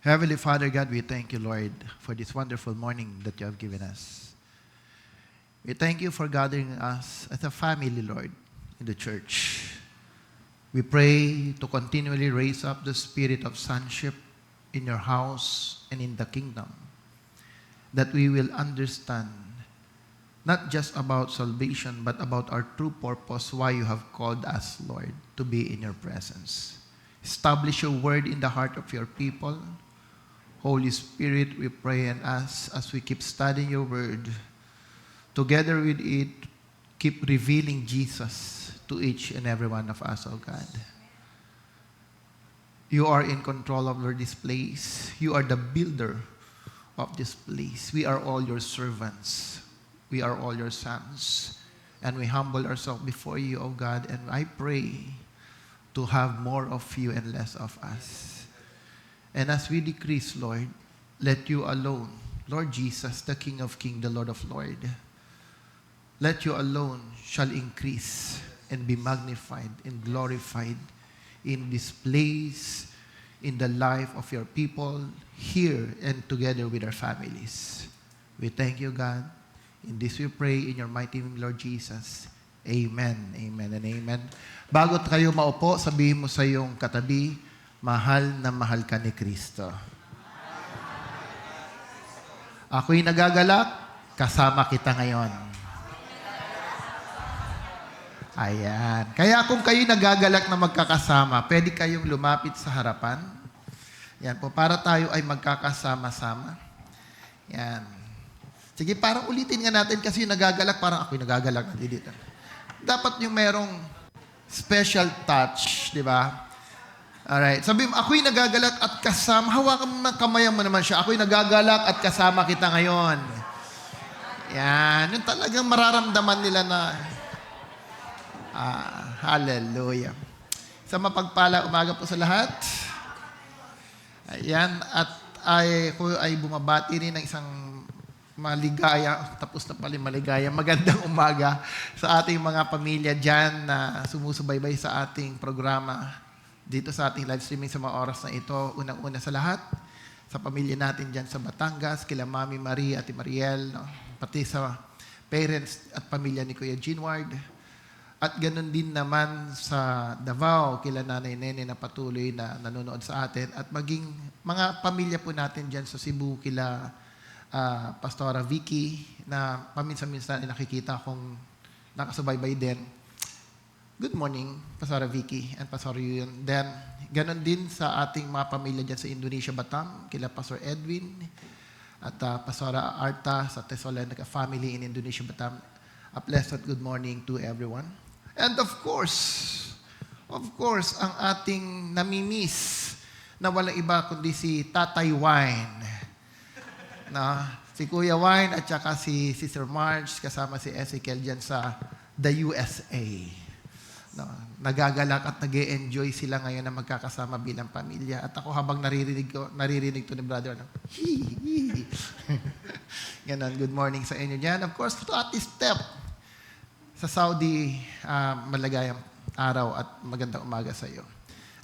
Heavenly Father God, we thank you, Lord, for this wonderful morning that you have given us. We thank you for gathering us as a family, Lord, in the church. We pray to continually raise up the spirit of sonship in your house and in the kingdom, that we will understand not just about salvation, but about our true purpose, why you have called us, Lord, to be in your presence. Establish your word in the heart of your people. Holy Spirit, we pray and ask as we keep studying your word, together with it, keep revealing Jesus to each and every one of us, oh God. You are in control over this place. You are the builder of this place. We are all your servants. We are all your sons. And we humble ourselves before you, oh God, and I pray to have more of you and less of us. And as we decrease, Lord, let you alone, Lord Jesus, the King of Kings, the Lord of Lords, let you alone shall increase and be magnified and glorified in this place, in the life of your people, here and together with our families. We thank you, God. In this we pray in your mighty name, Lord Jesus. Amen, amen, and amen. Bago kayo maupo, sabihin mo sa iyong katabi, mahal na mahal ka ni Kristo. Ako'y nagagalak, kasama kita ngayon. Ayan. Kaya kung kayo nagagalak na magkakasama, pwede kayong lumapit sa harapan. Yan po, para tayo ay magkakasama-sama. Yan. Sige, parang ulitin nga natin kasi yung nagagalak, parang ako'y nagagalak na dito. Dapat yung merong special touch, di ba? Alright. Sabi mo, ako'y nagagalak at kasama. Hawakan mo ng kamayan mo naman siya. Ako'y nagagalak at kasama kita ngayon. Yan. Yung talagang mararamdaman nila na hallelujah. Sa mapagpala umaga po sa lahat. Ayan. At ako ay bumabati rin ng isang maligaya, tapos na pala maligaya, magandang umaga sa ating mga pamilya dyan na sumusubaybay sa ating programa dito sa ating live streaming sa mga oras na ito. Unang-una sa lahat, sa pamilya natin dyan sa Batangas, kila Mami Marie, Ate Mariel, no? Pati sa parents at pamilya ni Kuya Ginward. At ganun din naman sa Davao, kila Nanay Nene na patuloy na nanonood sa atin. At maging mga pamilya po natin dyan sa Cebu, kila Pastora Vicky, na paminsan-minsan ay nakikita kong nakasubaybay din. Good morning, Pastora Vicky and Pastor Yun. Then, ganon din sa ating mga pamilya dyan sa Indonesia, Batam, kila Pastor Edwin at Pastora Arta sa Thessalonica family in Indonesia, Batam. A pleasant good morning to everyone. And of course, ang ating namimiss na walang iba kundi si Tatay Wine. No, si Kuya Wine at saka si Sister Marge kasama si Ezekiel dyan sa the USA. No, nagagalak at nag-e-enjoy sila ngayon na magkakasama bilang pamilya. At ako habang naririnig to ni Brother, no? Ganon, good morning sa inyo dyan. Of course, to Ate Step sa Saudi, malagayang araw at magandang umaga sa iyo.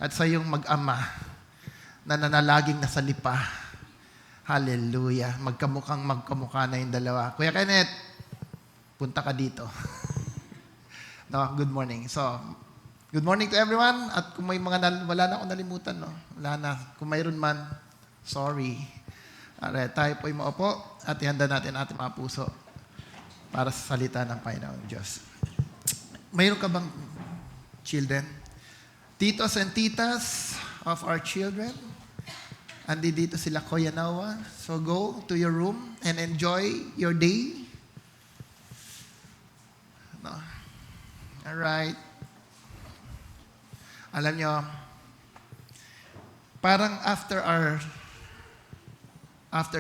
At sa iyong mag-ama na nanalaging nasa lipa. Hallelujah. Magkamukha na yung dalawa. Kuya Kenneth, punta ka dito. No, good morning. So, good morning to everyone. At kung may mga wala na akong nalimutan, no? Wala na. Kung mayroon man, sorry. Alright, tayo po'y maupo at ihanda natin ating mga puso para sa salita ng Panginoon Diyos. Mayroon ka bang children? Titos and titas of our children? Andi dito sila, Kuya Noah. So go to your room and enjoy your day. No. Alright. Alam nyo, parang after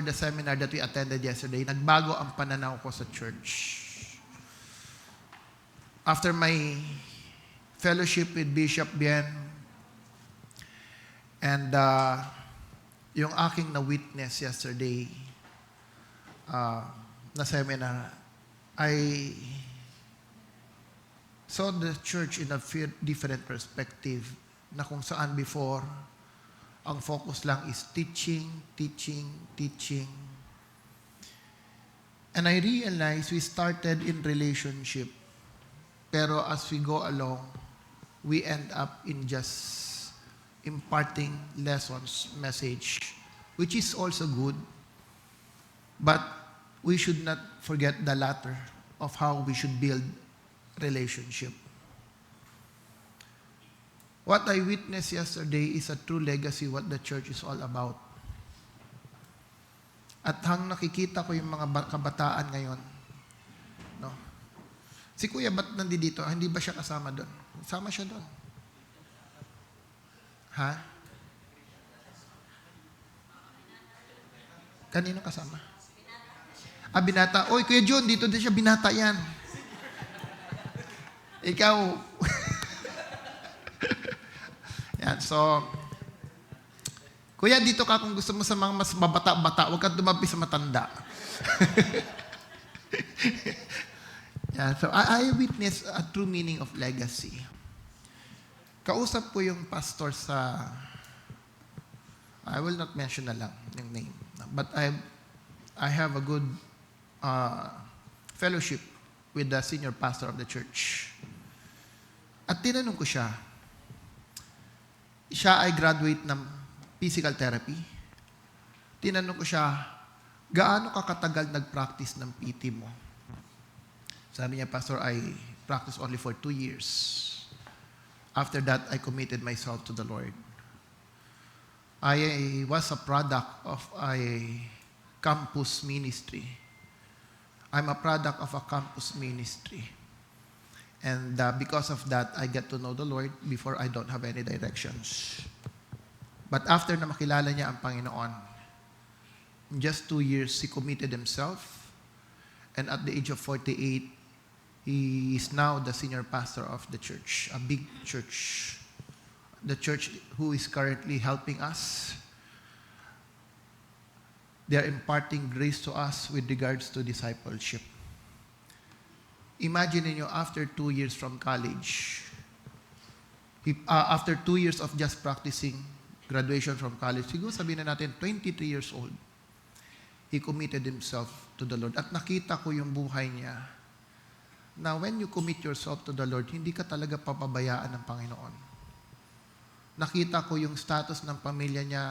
the seminar that we attended yesterday, nagbago ang pananaw ko sa church. After my fellowship with Bishop Bien and yung aking na-witness yesterday na seminar, I saw the church in a different perspective na kung saan before Ang focus lang is teaching, teaching, teaching. And I realized we started in relationship. Pero as we go along, we end up in just imparting lessons, message, which is also good. But we should not forget the latter of how we should build relationship. What I witnessed yesterday is a true legacy, what the church is all about. At hang nakikita ko yung mga kabataan ngayon, no? Si Kuya ba't nandito? Hindi ba siya kasama doon? Sama siya doon. Ha? Kanino kasama? Binata. Oy, Kuya John, dito din siya, binata yan. Ikaw. Yan, so, Kuya, dito ka kung gusto mo sa mga mas mabata-bata, huwag kang tumabi sa matanda. Yeah, so I witnessed a true meaning of legacy. Kausap ko yung pastor sa, I will not mention na lang yung name, but I have a good fellowship with the senior pastor of the church. At tinanong ko siya ay graduate ng physical therapy. Tinanong ko siya, gaano ka katagal nag-practice ng PT mo? Sabi niya, Pastor, I practiced only for 2 years. After that, I committed myself to the Lord. I was a product of a campus ministry. I'm a product of a campus ministry. And because of that, I get to know the Lord before I don't have any directions. But after na makilala niya ang Panginoon, in just 2 years, he committed himself. And at the age of 48, he is now the senior pastor of the church, a big church. The church who is currently helping us. They are imparting grace to us with regards to discipleship. Imagine niyo after 2 years from college, after 2 years of just practicing, graduation from college, siguro sabihin na natin, 23 years old, he committed himself to the Lord. At nakita ko yung buhay niya, na when you commit yourself to the Lord, hindi ka talaga papabayaan ng Panginoon. Nakita ko yung status ng pamilya niya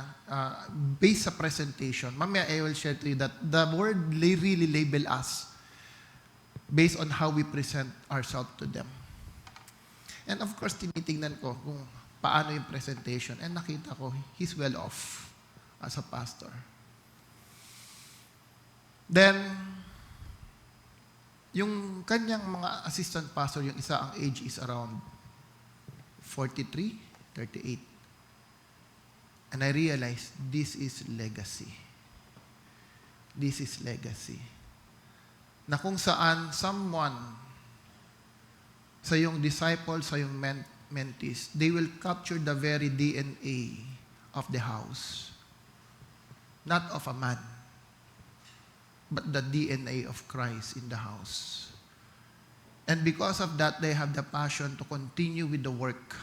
based sa presentation. Mamaya I will share to you that the word really label us based on how we present ourselves to them. And of course, tinitingnan ko kung paano yung presentation. And nakita ko, he's well off as a pastor. Then, yung kanyang mga assistant pastor, yung isa ang age is around 43, 38. And I realized, this is legacy. This is legacy. Na kung saan someone, sa yung disciples, sa yung mentees, they will capture the very DNA of the house. Not of a man, but the DNA of Christ in the house. And because of that, they have the passion to continue with the work.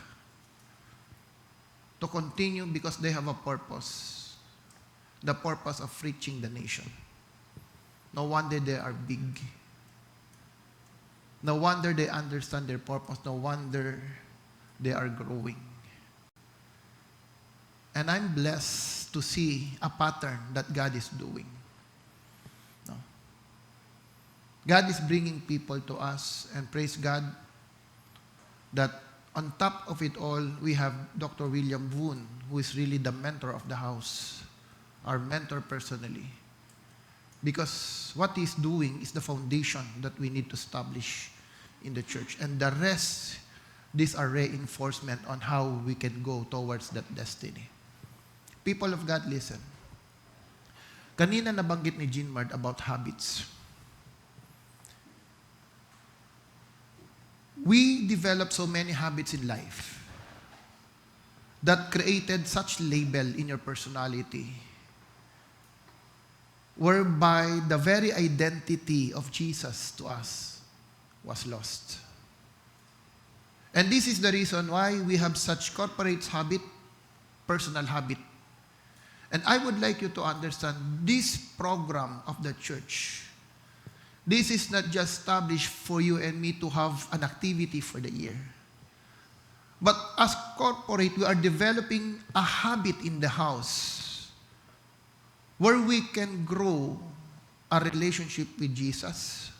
To continue because they have a purpose. The purpose of reaching the nation. No wonder they are big. No wonder they understand their purpose. No wonder they are growing. And I'm blessed to see a pattern that God is doing. No? God is bringing people to us, and praise God that on top of it all, we have Dr. William Woon, who is really the mentor of the house, our mentor personally. Because what he's doing is the foundation that we need to establish in the church. And the rest, these are reinforcement on how we can go towards that destiny. People of God, listen. Kanina nabanggit ni Jean Mard about habits. We develop so many habits in life that created such label in your personality, whereby the very identity of Jesus to us was lost. And this is the reason why we have such corporate habit, personal habit, And I would like you to understand this program of the church. This is not just established for you and me to have an activity for the year. But as corporate, we are developing a habit in the house where we can grow a relationship with Jesus,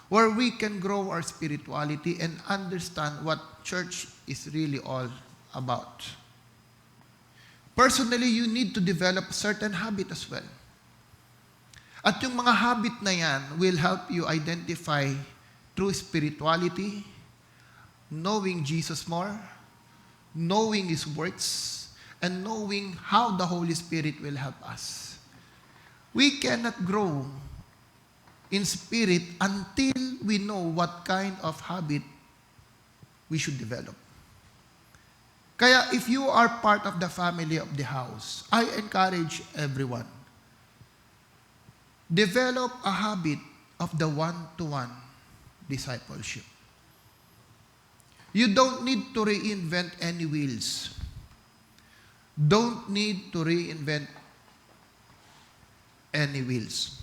where we can grow our spirituality and understand what church is really all about. Personally, you need to develop a certain habit as well. At yung mga habit na yan will help you identify true spirituality, knowing Jesus more, knowing His works, and knowing how the Holy Spirit will help us. We cannot grow in spirit until we know what kind of habit we should develop. Kaya if you are part of the family of the house, I encourage everyone, develop a habit of the one-to-one discipleship. You don't need to reinvent any wheels. Don't need to reinvent any wheels.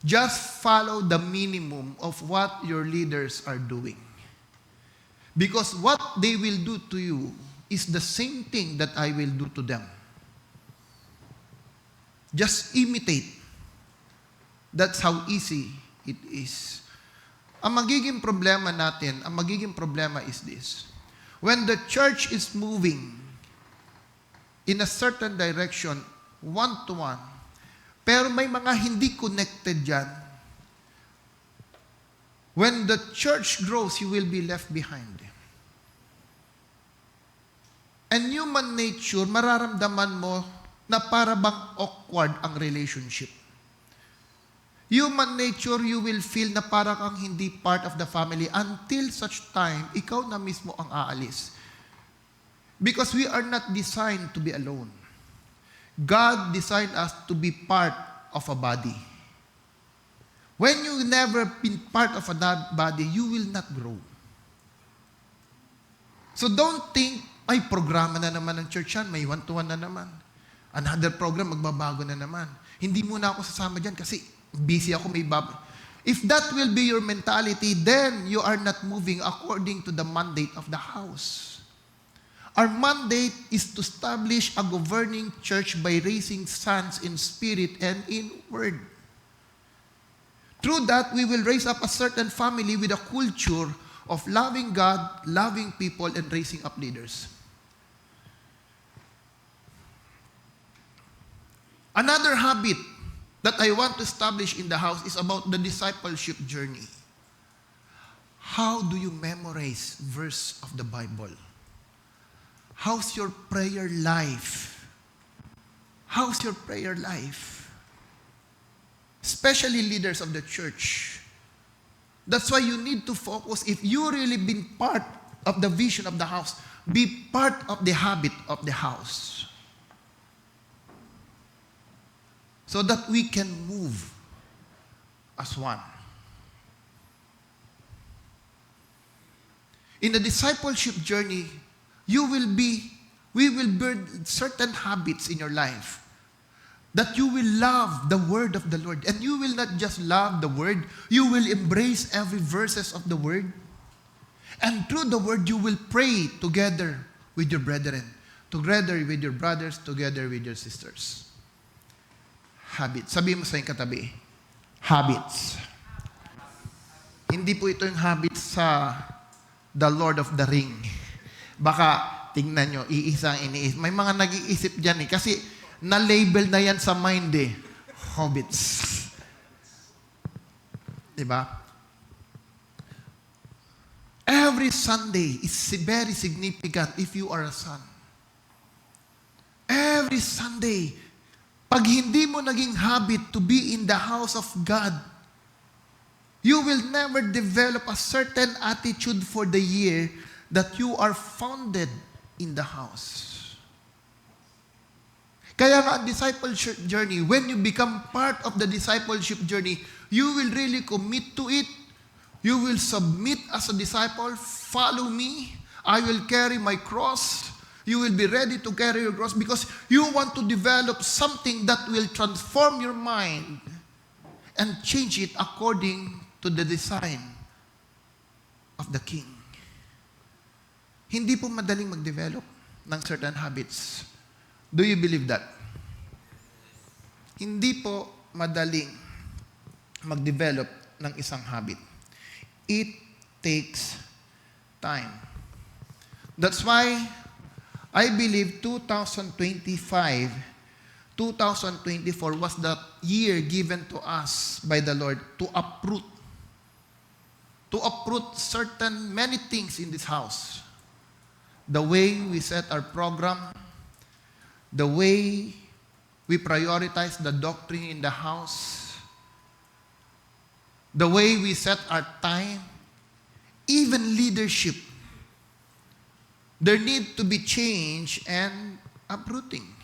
Just follow the minimum of what your leaders are doing. Because what they will do to you is the same thing that I will do to them. Just imitate. That's how easy it is. Ang magiging problema is this. When the church is moving in a certain direction, one-to-one, pero may mga hindi connected dyan, when the church grows, you will be left behind. And human nature, mararamdaman mo na para bang awkward ang relationship. Human nature, you will feel na para kang hindi part of the family until such time, ikaw na mismo ang aalis. Because we are not designed to be alone. God designed us to be part of a body. When you never been part of a body, you will not grow. So don't think, ay, programa na naman ng church yan, may one-to-one na naman. Another program, magbabago na naman. Hindi muna ako sasama dyan kasi busy ako, may If that will be your mentality, then you are not moving according to the mandate of the house. Our mandate is to establish a governing church by raising sons in spirit and in word. Through that, we will raise up a certain family with a culture of loving God, loving people, and raising up leaders. Another habit that I want to establish in the house is about the discipleship journey. How do you memorize verse of the Bible? How's your prayer life? How's your prayer life? Especially leaders of the church. That's why you need to focus. If you really been part of the vision of the house, be part of the habit of the house. So that we can move as one. In the discipleship journey, we will build certain habits in your life. That you will love the word of the Lord. And you will not just love the word, you will embrace every verses of the word. And through the word, you will pray together with your brethren, together with your brothers, together with your sisters. Habits. Sabihin mo sa iyong katabi, habits. Hindi po ito yung habits sa The Lord of the Ring. Baka, tingnan nyo, iisang iniisip. May mga nag-iisip dyan kasi na-label na yan sa mind Hobbits. Diba? Every Sunday is very significant if you are a son. Every Sunday, pag hindi mo naging habit to be in the house of God, you will never develop a certain attitude for the year that you are founded in the house. Kaya nga, discipleship journey, when you become part of the discipleship journey, you will really commit to it. You will submit as a disciple. Follow me. I will carry my cross. You will be ready to carry your cross because you want to develop something that will transform your mind and change it according to the design of the King. Hindi po madaling mag-develop ng certain habits. Do you believe that? Hindi po madaling mag-develop ng isang habit. It takes time. That's why I believe 2025, 2024 was the year given to us by the Lord to uproot many things in this house. The way we set our program, the way we prioritize the doctrine in the house, the way we set our time, even leadership. There need to be change and uprooting.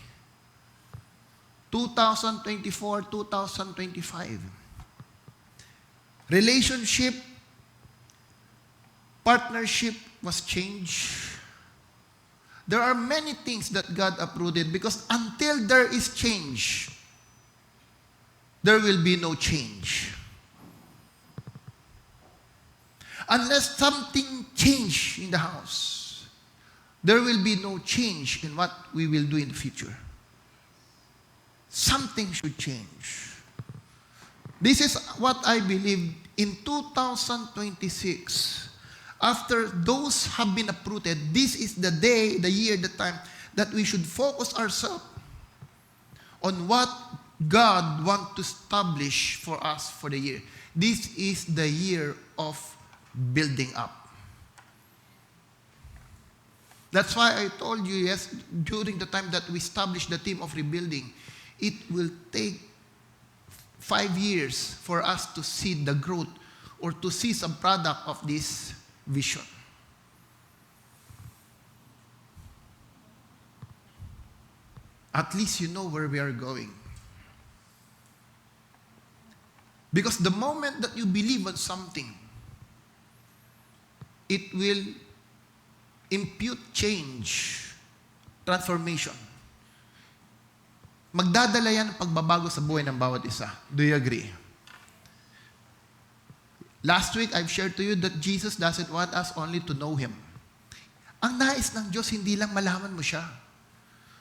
2024, 2025. Relationship, partnership was changed. There are many things that God uprooted because until there is change, there will be no change. Unless something change in the house, there will be no change in what we will do in the future. Something should change. This is what I believe in 2026. After those have been uprooted, this is the day, the year, the time that we should focus ourselves on what God wants to establish for us for the year. This is the year of building up. That's why I told you, yes, during the time that we established the team of rebuilding, it will take 5 years for us to see the growth or to see some product of this vision. At least you know where we are going. Because the moment that you believe on something, it will impute change, transformation. Magdadala yan ng pagbabago sa buhay ng bawat isa. Do you agree? Last week, I've shared to you that Jesus doesn't want us only to know Him. Ang nais ng Diyos, hindi lang malaman mo siya.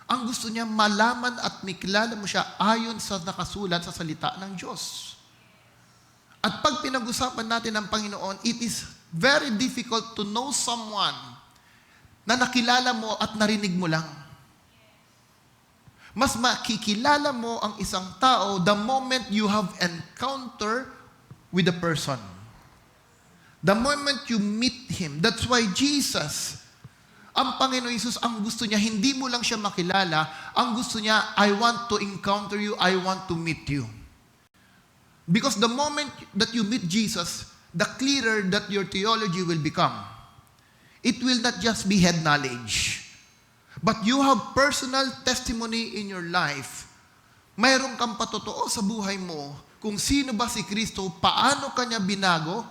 Ang gusto niya, malaman at mikilala mo siya ayon sa nakasulat sa salita ng Diyos. At pag pinag-usapan natin ang Panginoon, it is very difficult to know someone na nakilala mo at narinig mo lang. Mas makikilala mo ang isang tao the moment you have encounter with the person. The moment you meet Him. That's why Jesus, ang Panginoon Jesus, ang gusto niya, hindi mo lang siya makilala, ang gusto niya, I want to encounter you, I want to meet you. Because the moment that you meet Jesus, the clearer that your theology will become. It will not just be head knowledge. But you have personal testimony in your life. Mayroon kang patotoo sa buhay mo kung sino ba si Kristo, paano kanya binago,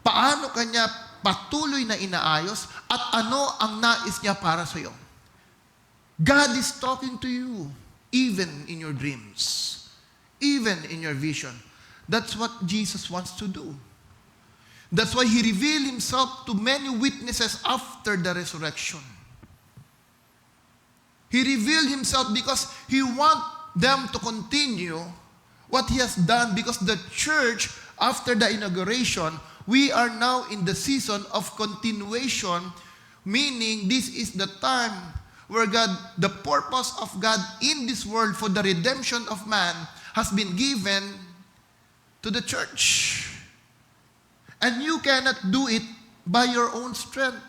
paano kanya patuloy na inaayos, at ano ang nais niya para sa iyo. God is talking to you, even in your dreams, even in your vision. That's what Jesus wants to do. That's why He revealed Himself to many witnesses after the resurrection. He revealed Himself because He wants them to continue what He has done, because the church, after the inauguration, we are now in the season of continuation, meaning this is the time where God, the purpose of God in this world for the redemption of man has been given to the church. And you cannot do it by your own strength.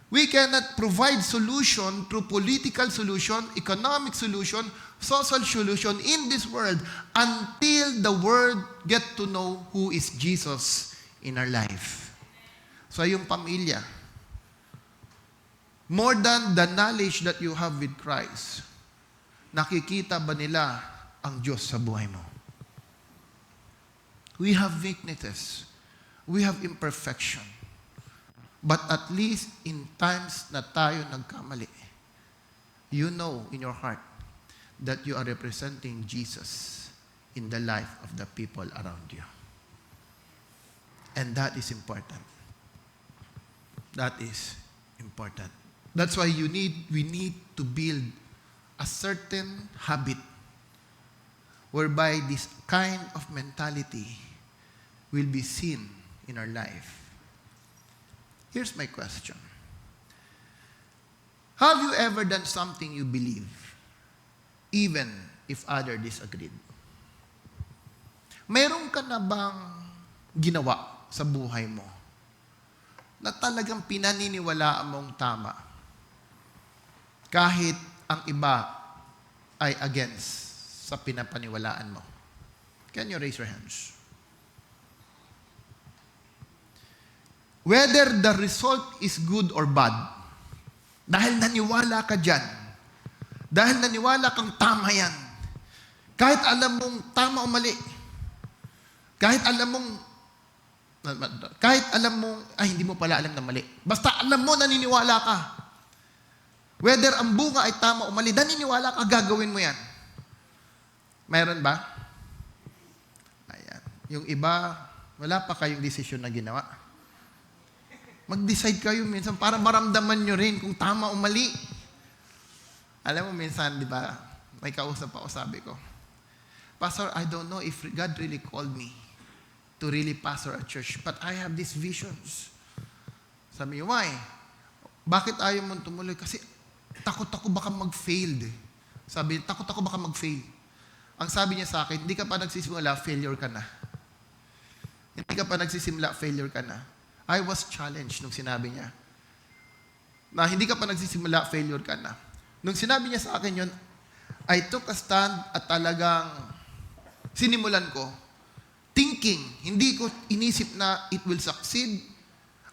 We cannot provide solution through political solution, economic solution, social solution in this world until the world get to know who is Jesus in our life. So yung pamilya, more than the knowledge that you have with Christ, nakikita ba nila ang Diyos sa buhay mo? We have weaknesses. We have imperfection. But at least in times na tayo nagkamali, you know in your heart that you are representing Jesus in the life of the people around you. And that is important. That is important. That's why we need to build a certain habit whereby this kind of mentality will be seen in our life. Here's my question. Have you ever done something you believe, even if others disagreed? Meron ka na bang ginawa sa buhay mo na talagang pinaniniwalaan mong tama kahit ang iba ay against sa pinapaniwalaan mo? Can you raise your hands? Whether the result is good or bad, dahil naniwala ka dyan, dahil naniwala kang tama yan, kahit alam mong tama o mali, kahit alam mong, ay hindi mo pala alam na mali. Basta alam mo, naniniwala ka. Whether ang bunga ay tama o mali, naniniwala ka, gagawin mo yan. Mayroon ba? Ayan. Yung iba, wala pa kayong desisyon na ginawa. Mag-decide kayo minsan para maramdaman nyo rin kung tama o mali. Alam mo minsan, di ba, may kausap ako, sabi ko, Pastor, I don't know if God really called me to really pastor a church, but I have these visions. Sabi niyo, why? Bakit ayaw mong tumuloy? Kasi takot ako baka mag-fail. Sabi, takot ako baka mag-fail. Ang sabi niya sa akin, hindi ka pa nagsisimula, failure ka na. Hindi ka pa nagsisimula, failure ka na. I was challenged nung sinabi niya. Na hindi ka pa nagsisimula, failure ka na. Nung sinabi niya sa akin yun, I took a stand at talagang sinimulan ko, thinking, hindi ko inisip na it will succeed.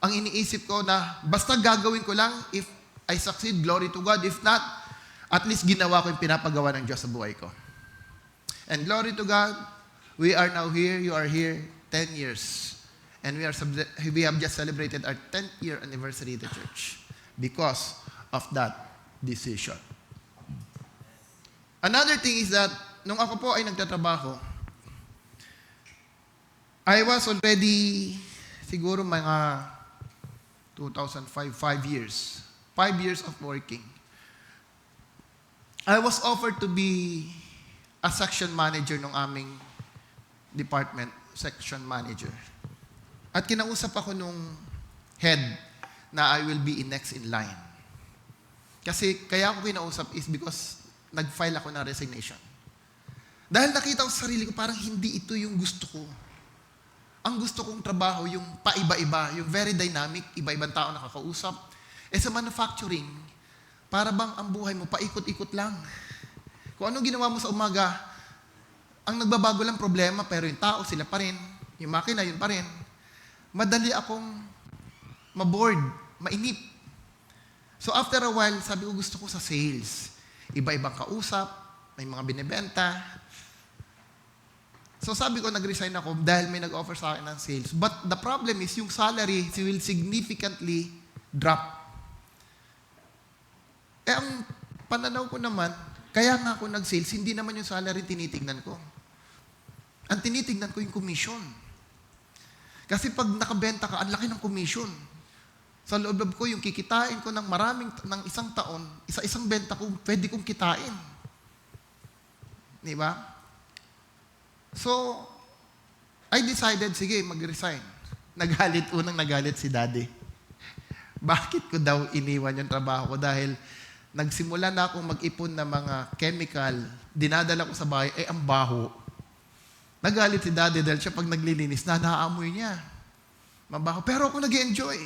Ang iniisip ko na basta gagawin ko lang, if I succeed, glory to God. If not, at least ginawa ko yung pinapagawa ng Diyos sa buhay ko. And glory to God, we are now here, you are here, 10 years. And we have just celebrated our 10th year anniversary of the church because of that decision. Another thing is that, nung ako po ay nagtatrabaho, I was already, siguro mga 2005, 5 years. 5 years of working. I was offered to be a section manager ng aming department, section manager. At kinausap ako nung head na I will be next in line. Kasi kaya ako kinausap is because nag-file ako ng resignation. Dahil nakita ko sa sarili ko, parang hindi ito yung gusto ko. Ang gusto kong trabaho, yung paiba-iba, yung very dynamic, iba-ibang tao nakakausap. Sa manufacturing, para bang ang buhay mo, paikot-ikot lang. Kung anong ginawa mo sa umaga, ang nagbabago lang problema, pero yung tao, sila pa rin. Yung makina, yun pa rin. Madali akong maboard, mainip. So after a while, sabi ko gusto ko sa sales. Iba-ibang kausap, may mga binibenta. So sabi ko, nag-resign ako dahil may nag-offer sa akin ng sales. But the problem is, yung salary will significantly drop. Ang pananaw ko naman, kaya nga ako nag-sales, hindi naman yung salary tinitignan ko. Ang tinitignan ko yung commission. Kasi pag nakabenta ka, ang laki ng commission. Sa loob ko, yung kikitain ko ng ng isang taon, isa-isang benta ko, pwede kong kitain. Di ba? So, I decided, sige, mag-resign. Nagalit si daddy. Bakit ko daw iniwan yung trabaho ko? Dahil nagsimula na akong mag-ipon ng mga chemical, dinadala ko sa bahay, ang baho. Nagalit si daddy dahil siya pag naglilinis, naaamoy niya. Mabaho. Pero ako nag-enjoy.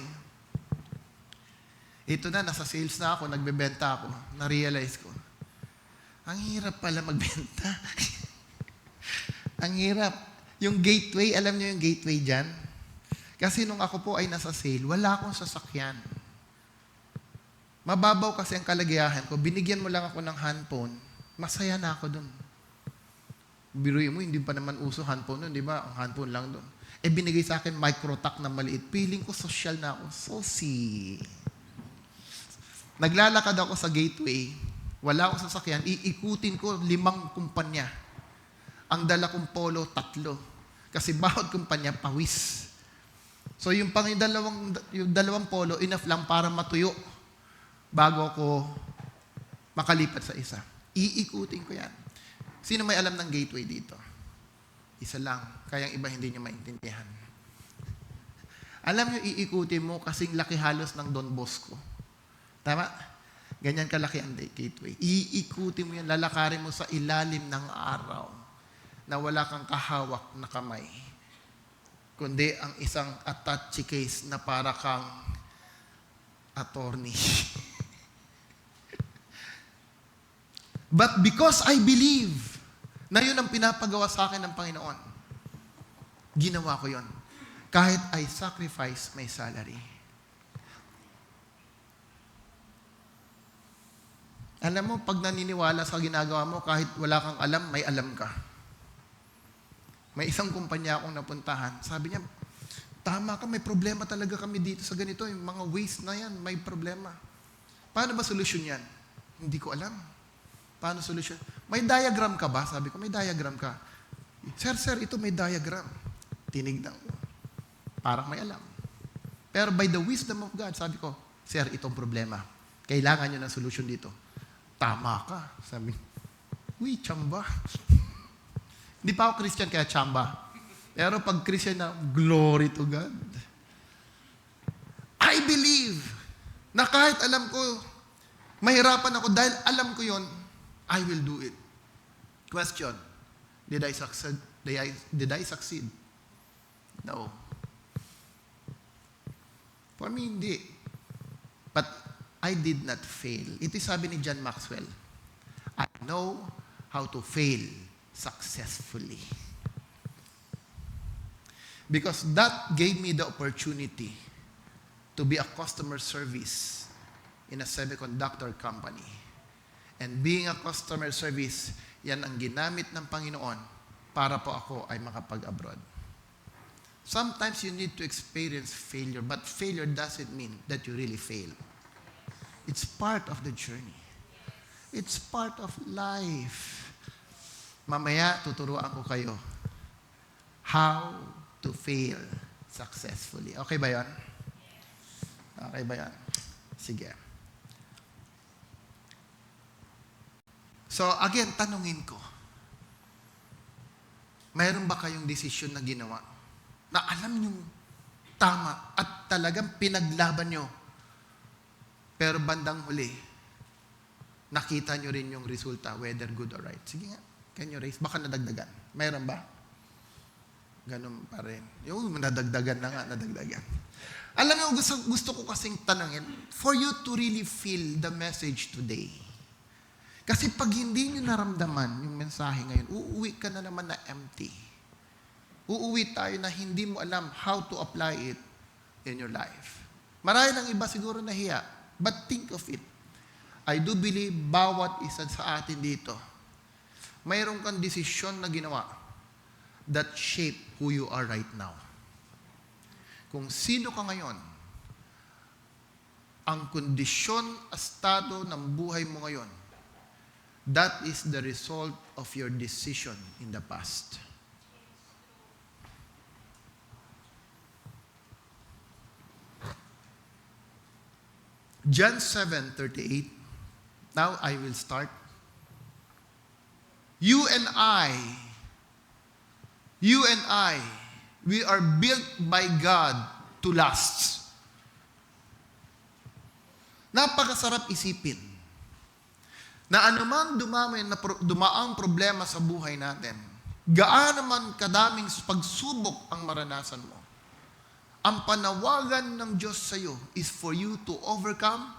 Ito na, nasa sales na ako, nagbebenta ako. Na-realize ko, ang hirap pala magbenta. Ang hirap. Yung gateway, alam niyo yung gateway dyan? Kasi nung ako po ay nasa sale, wala akong sasakyan. Mababaw kasi ang kalagayahan ko. Binigyan mo lang ako ng handphone, masaya na ako dun. Biruin mo, hindi pa naman uso handphone nun, di ba? Ang handphone lang dun. binigay sa akin microtack na maliit. Feeling ko social na ako. Naglalakad ako sa gateway. Wala akong sasakyan. Iikutin ko 5 kumpanya. Ang dala kong polo, 3. Kasi bawat kumpanya, pawis. So yung dalawang polo, enough lang para matuyo bago ako makalipat sa isa. Iikutin ko yan. Sino may alam ng gateway dito? Isa lang. Kaya ang iba hindi niyo maintindihan. Alam niyo, iikutin mo kasing laki halos ng Don Bosco. Tama? Ganyan kalaki ang gateway. Iikutin mo yan, lalakarin mo sa ilalim ng araw na wala kang kahawak na kamay, kundi ang isang attache case na para kang attorney. But because I believe na yun ang pinapagawa sa akin ng Panginoon, ginawa ko yun. Kahit I sacrifice my salary. Alam mo, pag naniniwala sa ginagawa mo, kahit wala kang alam, may alam ka. May isang kumpanya akong napuntahan. Sabi niya, tama ka, may problema talaga kami dito sa ganito. Yung mga waste na yan, may problema. Paano ba solusyon yan? Hindi ko alam. Paano solusyon? May diagram ka ba? Sabi ko, may diagram ka. Sir, ito may diagram. Tinignan ko. Parang may alam. Pero by the wisdom of God, sabi ko, sir, itong problema. Kailangan nyo ng solusyon dito. Tama ka. Sabi, uy, tsamba. Hindi pa ako Christian kaya tsamba. Pero pag Christian na, glory to God. I believe na kahit alam ko, mahirapan ako dahil alam ko yon, I will do it. Question, did I succeed? Did I succeed? No. For me, hindi. But I did not fail. Ito sabi ni John Maxwell, I know how to fail successfully. Because that gave me the opportunity to be a customer service in a semiconductor company. And being a customer service, yan ang ginamit ng Panginoon para po ako ay makapag-abroad. Sometimes you need to experience failure, but failure doesn't mean that you really fail. It's part of the journey. It's part of life. Mamaya, tuturuan ko kayo how to fail successfully. Okay ba yan? Okay ba yan? Sige. So, again, tanungin ko. Mayroon ba kayong desisyon na ginawa na alam nyo tama at talagang pinaglaban nyo, pero bandang huli, nakita nyo rin yung resulta, whether good or right? Sige nga. Can you raise? Baka nadagdagan. Mayroon ba? Ganun pa rin. Yung nadagdagan na nga, nadagdagan. Alam mo, gusto ko kasing tanangin, for you to really feel the message today. Kasi pag hindi nyo naramdaman yung mensahe ngayon, uuwi ka na naman na empty. Uuwi tayo na hindi mo alam how to apply it in your life. Marami ng iba siguro nahiya, but think of it. I do believe bawat isa sa atin dito, mayroon kang desisyon na ginawa that shape who you are right now. Kung sino ka ngayon, ang kondisyon, estado ng buhay mo ngayon, that is the result of your decision in the past. John 7:38. Now I will start. You and I, we are built by God to last. Napakasarap isipin na anumang dumaang problema sa buhay natin, gaano man kadaming pagsubok ang maranasan mo, ang panawagan ng Diyos sa iyo is for you to overcome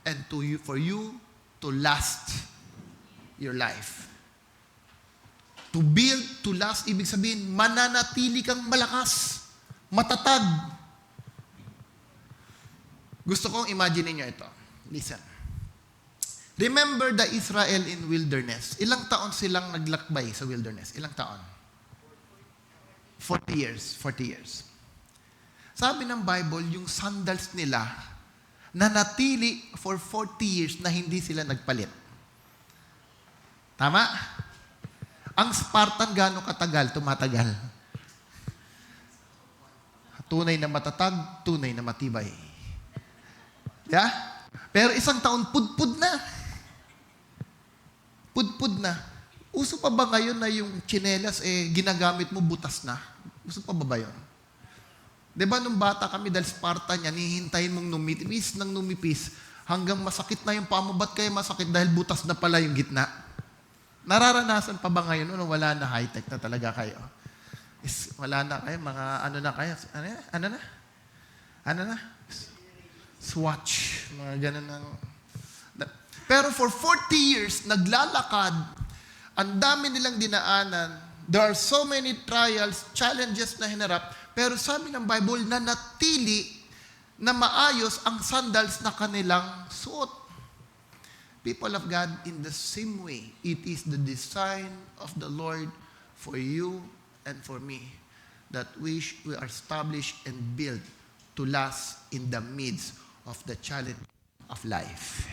and for you to last your life. To build, to last, ibig sabihin, mananatili kang malakas, matatag. Gusto kong imagine niyo ito. Listen. Remember the Israel in wilderness. Ilang taon silang naglakbay sa wilderness? Ilang taon? 40 years. 40 years. Sabi ng Bible, yung sandals nila, nanatili for 40 years na hindi sila nagpalit. Tama? Ang Spartan gaano katagal? Tumatagal. Tunay na matatag, tunay na matibay. Yeah? Pero isang taon, pudpud na. Pudpud na. Uso pa ba ngayon na yung tsinelas ginagamit mo, butas na? Uso pa ba yun? Di ba nung bata kami, dahil Spartan yan, hihintayin mong numipis ng numipis hanggang masakit na yung paa mo. Ba't kaya masakit? Dahil butas na pala yung gitna. Nararanasan pa ba ngayon? Wala na, high-tech na talaga kayo. Wala na kayo, mga ano na kayo? Ano na? Swatch. Mga ganun ng... Pero for 40 years, naglalakad, ang dami nilang dinaanan, there are so many trials, challenges na hinarap, pero sabi ng Bible, na natili na maayos ang sandals na kanilang suot. People of God, in the same way, it is the design of the Lord for you and for me that we are established and built to last in the midst of the challenge of life.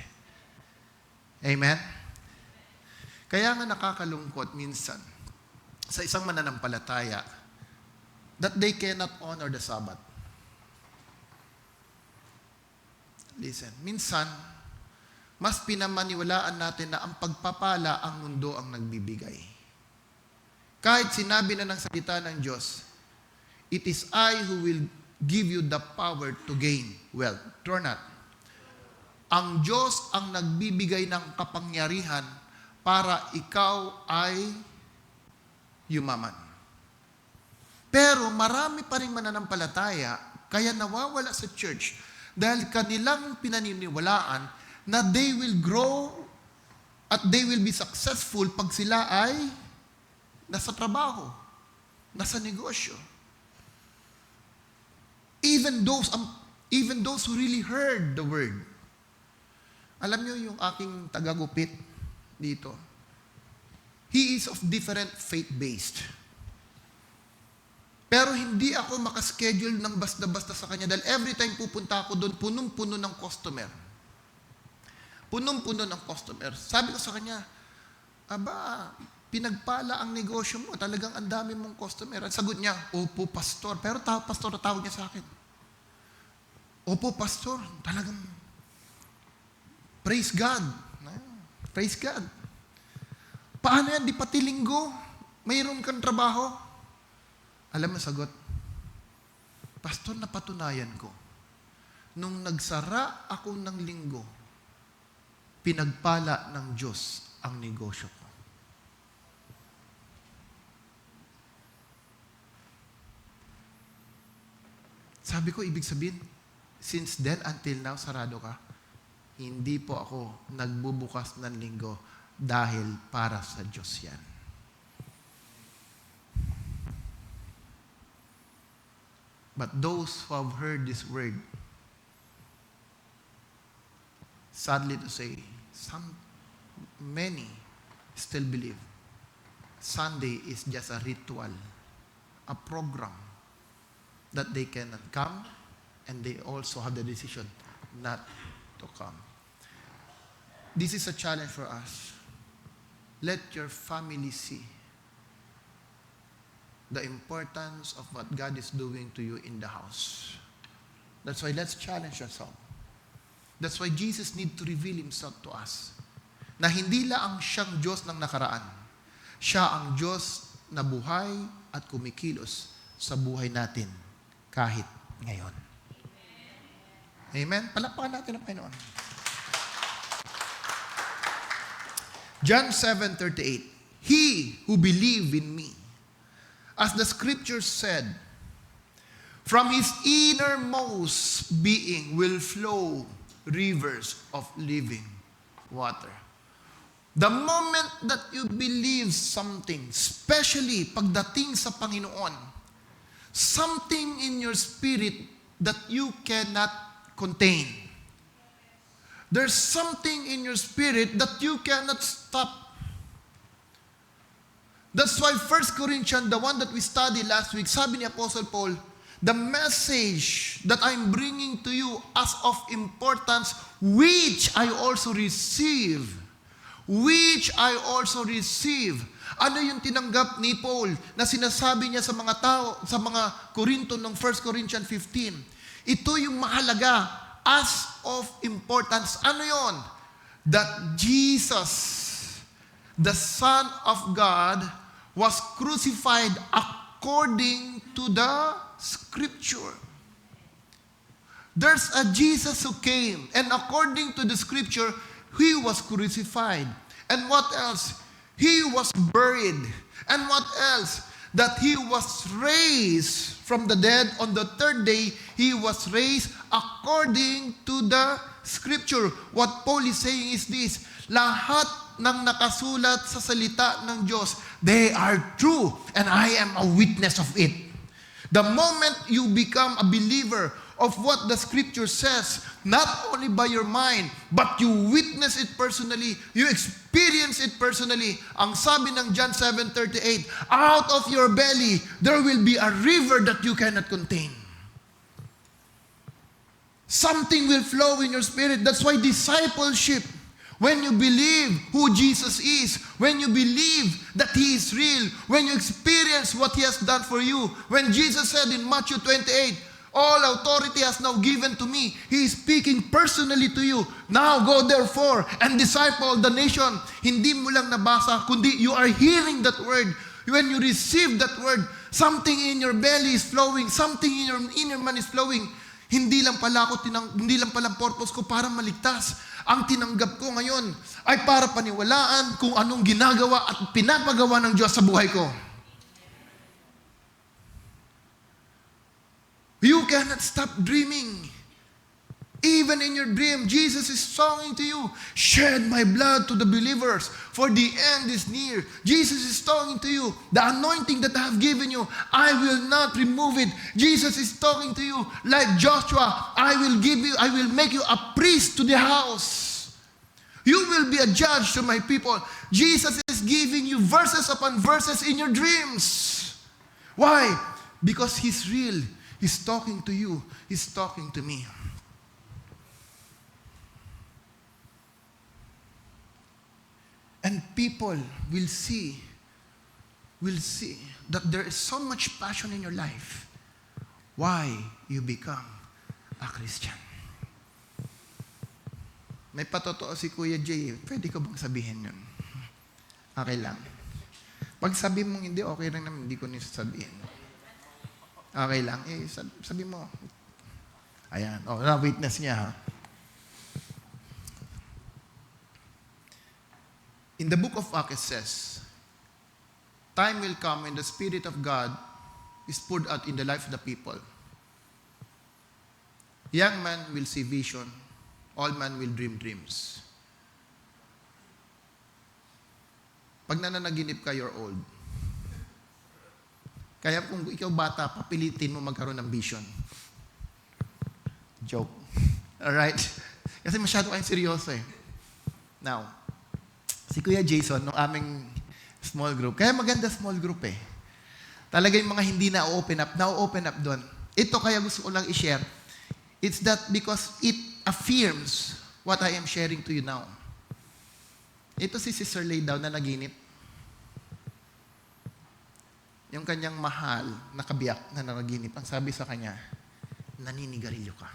Amen? Kaya nga nakakalungkot minsan sa isang mananampalataya that they cannot honor the Sabbath. Listen, minsan, mas pinamaniwalaan natin na ang pagpapala ang mundo ang nagbibigay. Kahit sinabi na ng salita ng Diyos, it is I who will give you the power to gain wealth. True or not? Ang Diyos ang nagbibigay ng kapangyarihan para ikaw ay yumaman. Pero marami pa rin mananampalataya kaya nawawala sa church dahil kanilang pinaniniwalaan na they will grow at they will be successful pag sila ay nasa trabaho, nasa negosyo. Even those who really heard the word. Alam niyo yung aking tagagupit dito, he is of different faith-based. Pero hindi ako makaschedule ng basta-basta sa kanya dahil every time pupunta ako doon, punong-puno ng customer. Punong-puno ng customer. Sabi ko sa kanya, aba, pinagpala ang negosyo mo, talagang ang dami mong customer. Ang sagot niya, opo, pastor. Pero pastor, tawag niya sa akin. Opo, pastor, talagang praise God. Praise God. Paano yan? Di pati linggo. Mayroon kang trabaho. Alam mo, sagot, pastor, napatunayan ko. Nung nagsara ako ng linggo, pinagpala ng Diyos ang negosyo ko. Sabi ko, ibig sabihin, since then until now, sarado ka? Hindi po ako nagbubukas ng linggo dahil para sa Diyos yan. But those who have heard this word, sadly to say, many still believe Sunday is just a ritual, a program that they cannot come, and they also have the decision not to come. This is a challenge for us. Let your family see the importance of what God is doing to you in the house. That's why let's challenge ourselves. That's why Jesus need to reveal Himself to us. Na hindi lang siyang Diyos ng nakaraan. Siya ang Diyos na buhay at kumikilos sa buhay natin kahit ngayon. Amen? Palakpakan natin ang Panginoon. John 7:38. He who believe in me, as the scripture said, from his innermost being will flow rivers of living water. The moment that you believe something, especially pagdating sa Panginoon, something in your spirit that you cannot contain. There's something in your spirit that you cannot stop. That's why 1 Corinthians, the one that we studied last week, sabi ni Apostle Paul, the message that I'm bringing to you as of importance, which I also receive. Which I also receive. Ano yung tinanggap ni Paul na sinasabi niya sa mga tao, sa mga Korinto ng 1 Corinthians 15? Ito yung mahalaga as of importance. Ano yon? That Jesus, the Son of God, was crucified according to the Scripture. There's a Jesus who came, and according to the Scripture, He was crucified. And what else? He was buried. And what else? That He was raised from the dead. On the third day, He was raised according to the Scripture. What Paul is saying is this: lahat ng nakasulat sa salita ng Diyos, they are true, and I am a witness of it. The moment you become a believer of what the Scripture says, not only by your mind, but you witness it personally, you experience it personally. Ang sabi ng John 7:38, out of your belly, there will be a river that you cannot contain. Something will flow in your spirit. That's why discipleship, when you believe who Jesus is, when you believe that He is real, when you experience what He has done for you, when Jesus said in Matthew 28, all authority has now given to me. He is speaking personally to you. Now go therefore and disciple the nation. Hindi mo lang nabasa, kundi you are hearing that word. When you receive that word, something in your belly is flowing, something in your inner man is flowing. Hindi lang pala purpose ko para maligtas. Ang tinanggap ko ngayon ay para paniwalaan kung anong ginagawa at pinapagawa ng Diyos sa buhay ko. You cannot stop dreaming. Even in your dream, Jesus is talking to you. Shed my blood to the believers, for the end is near. Jesus is talking to you. The anointing that I have given you, I will not remove it. Jesus is talking to you like Joshua. I will make you a priest to the house. You will be a judge to my people. Jesus is giving you verses upon verses in your dreams. Why? Because He's real. He's talking to you. He's talking to me. And people will see that there is so much passion in your life. Why you become a Christian? May patotoo si Kuya Jay. Pwede ko bang sabihin yun? Okay lang. Pag sabi mong hindi, okay lang naman. Hindi ko nisasabihin. Okay lang. Sabi mo. Ayan. Na-witness niya, ha? In the book of Acts says, time will come when the Spirit of God is poured out in the life of the people. Young man will see vision. Old man will dream dreams. Pag nananaginip ka, you're old. Kaya kung ikaw bata, papilitin mo magkaroon ng vision. Joke. Alright? Kasi masyado kayong seryoso eh. Now, si Kuya Jason, nung aming small group, kaya maganda small group eh. Talaga yung mga hindi na-open up doon. Ito kaya gusto ko lang i-share. It's that because it affirms what I am sharing to you now. Ito si Sister Lay daw na naginip. Yung kanyang mahal na kabiyak na nanaginip, ang sabi sa kanya, naninigarilyo ka.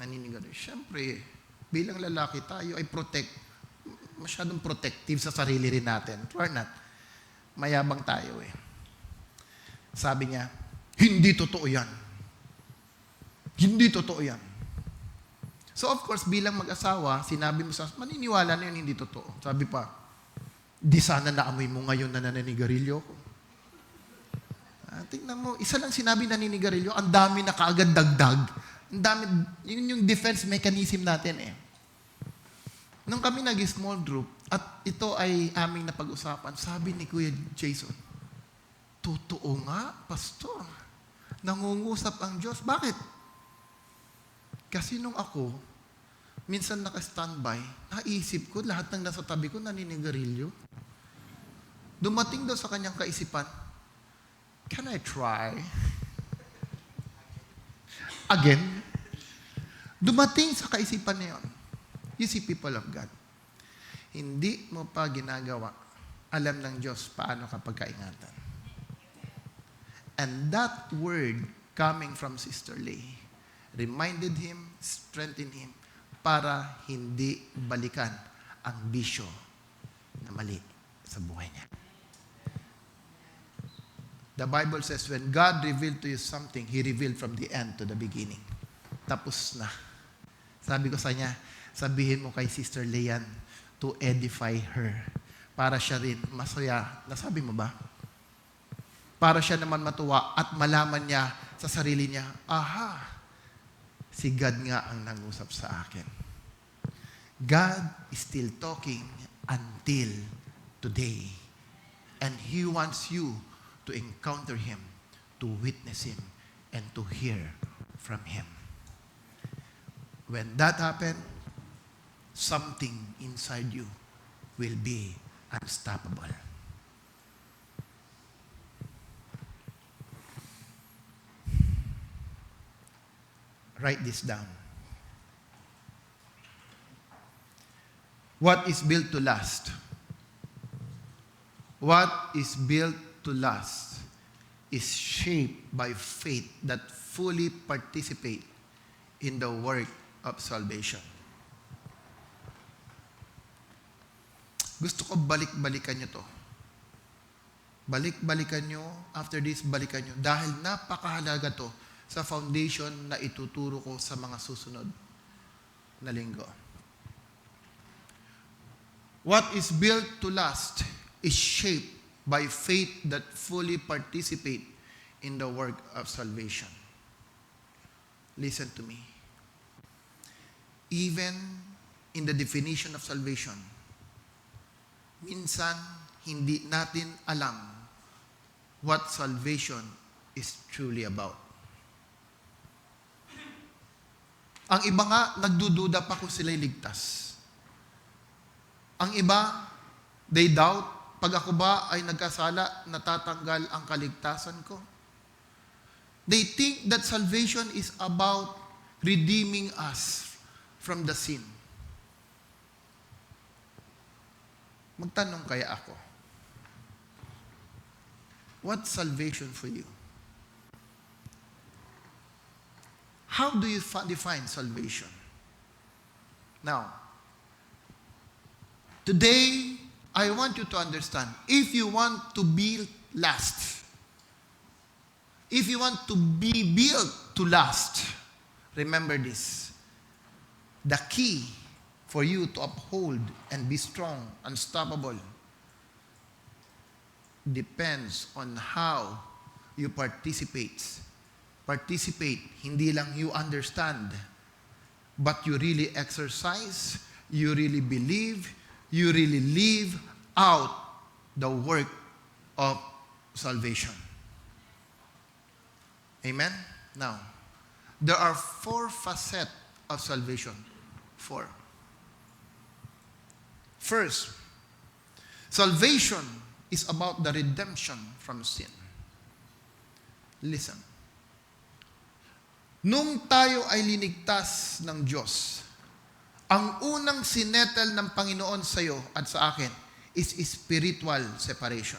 Naninigarilyo. Siyempre, bilang lalaki tayo ay masyadong protective sa sarili rin natin. Or not. Mayabang tayo eh. Sabi niya, hindi totoo yan. Hindi totoo yan. So of course, bilang mag-asawa, sinabi mo sa, maniniwala na yun, hindi totoo. Sabi pa, di sana naamoy mo ngayon na naninigarilyo ko. Tingnan mo, isa lang sinabi naninigarilyo, ang dami na kaagad dagdag. Ang dami, yun yung defense mechanism natin eh. Nung kami nag-small group, at ito ay aming napag-usapan, sabi ni Kuya Jason, totoo nga, Pastor. Nangungusap ang Diyos. Bakit? Kasi nung ako, minsan naka-standby, naisip ko, lahat ng nasa tabi ko naninigarilyo. dumating daw sa kanyang kaisipan, can I try? Again? Dumating sa kaisipan niya yun. You see, people of God, hindi mo pa ginagawa, alam ng Diyos paano ka pagkaingatan. And that word coming from Sister Lay reminded him, strengthened him, para hindi balikan ang bisyo na mali sa buhay niya. The Bible says, when God revealed to you something, He revealed from the end to the beginning. Tapos na. Sabi ko sa niya, sabihin mo kay Sister Leanne to edify her. Para siya rin masaya. Nasabi mo ba? Para siya naman matuwa at malaman niya sa sarili niya, aha, si God nga ang nangusap sa akin. God is still talking until today. And He wants you to encounter Him, to witness Him, and to hear from Him. When that happens, something inside you will be unstoppable. Write this down. What is built to last? What is built to last is shaped by faith that fully participate in the work of salvation. Gusto ko balik-balikan nyo to. Balik-balikan nyo, after this, balikan nyo. Dahil napakahalaga to sa foundation na ituturo ko sa mga susunod na linggo. What is built to last is shaped by faith that fully participate in the work of salvation. Listen to me. Even in the definition of salvation, minsan hindi natin alam what salvation is truly about. Ang iba nga, nagdududa pa kung sila'y ligtas. Ang iba, they doubt, pag ako ba ay nagkasala, natatanggal ang kaligtasan ko? They think that salvation is about redeeming us from the sin. Magtanong kaya ako, what's salvation for you? How do you define salvation? Now, today, I want you to understand, if you want to be last, if you want to be built to last, remember this. The key for you to uphold and be strong, unstoppable, depends on how you participate. Participate, hindi lang you understand, but you really exercise, you really believe, you really live out the work of salvation. Amen? Now, there are 4 facets of salvation. 4. First, salvation is about the redemption from sin. Listen. Nung tayo ay linigtas ng Diyos, ang unang sinettle ng Panginoon sa iyo at sa akin is spiritual separation.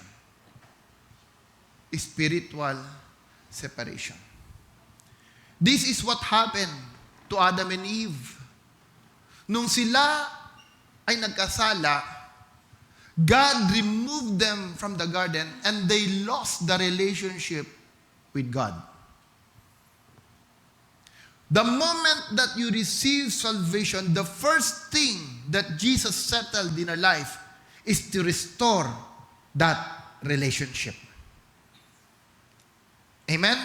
Spiritual separation. This is what happened to Adam and Eve. Nung sila ay nagkasala, God removed them from the garden and they lost the relationship with God. The moment that you receive salvation, the first thing that Jesus settled in our life is to restore that relationship. Amen?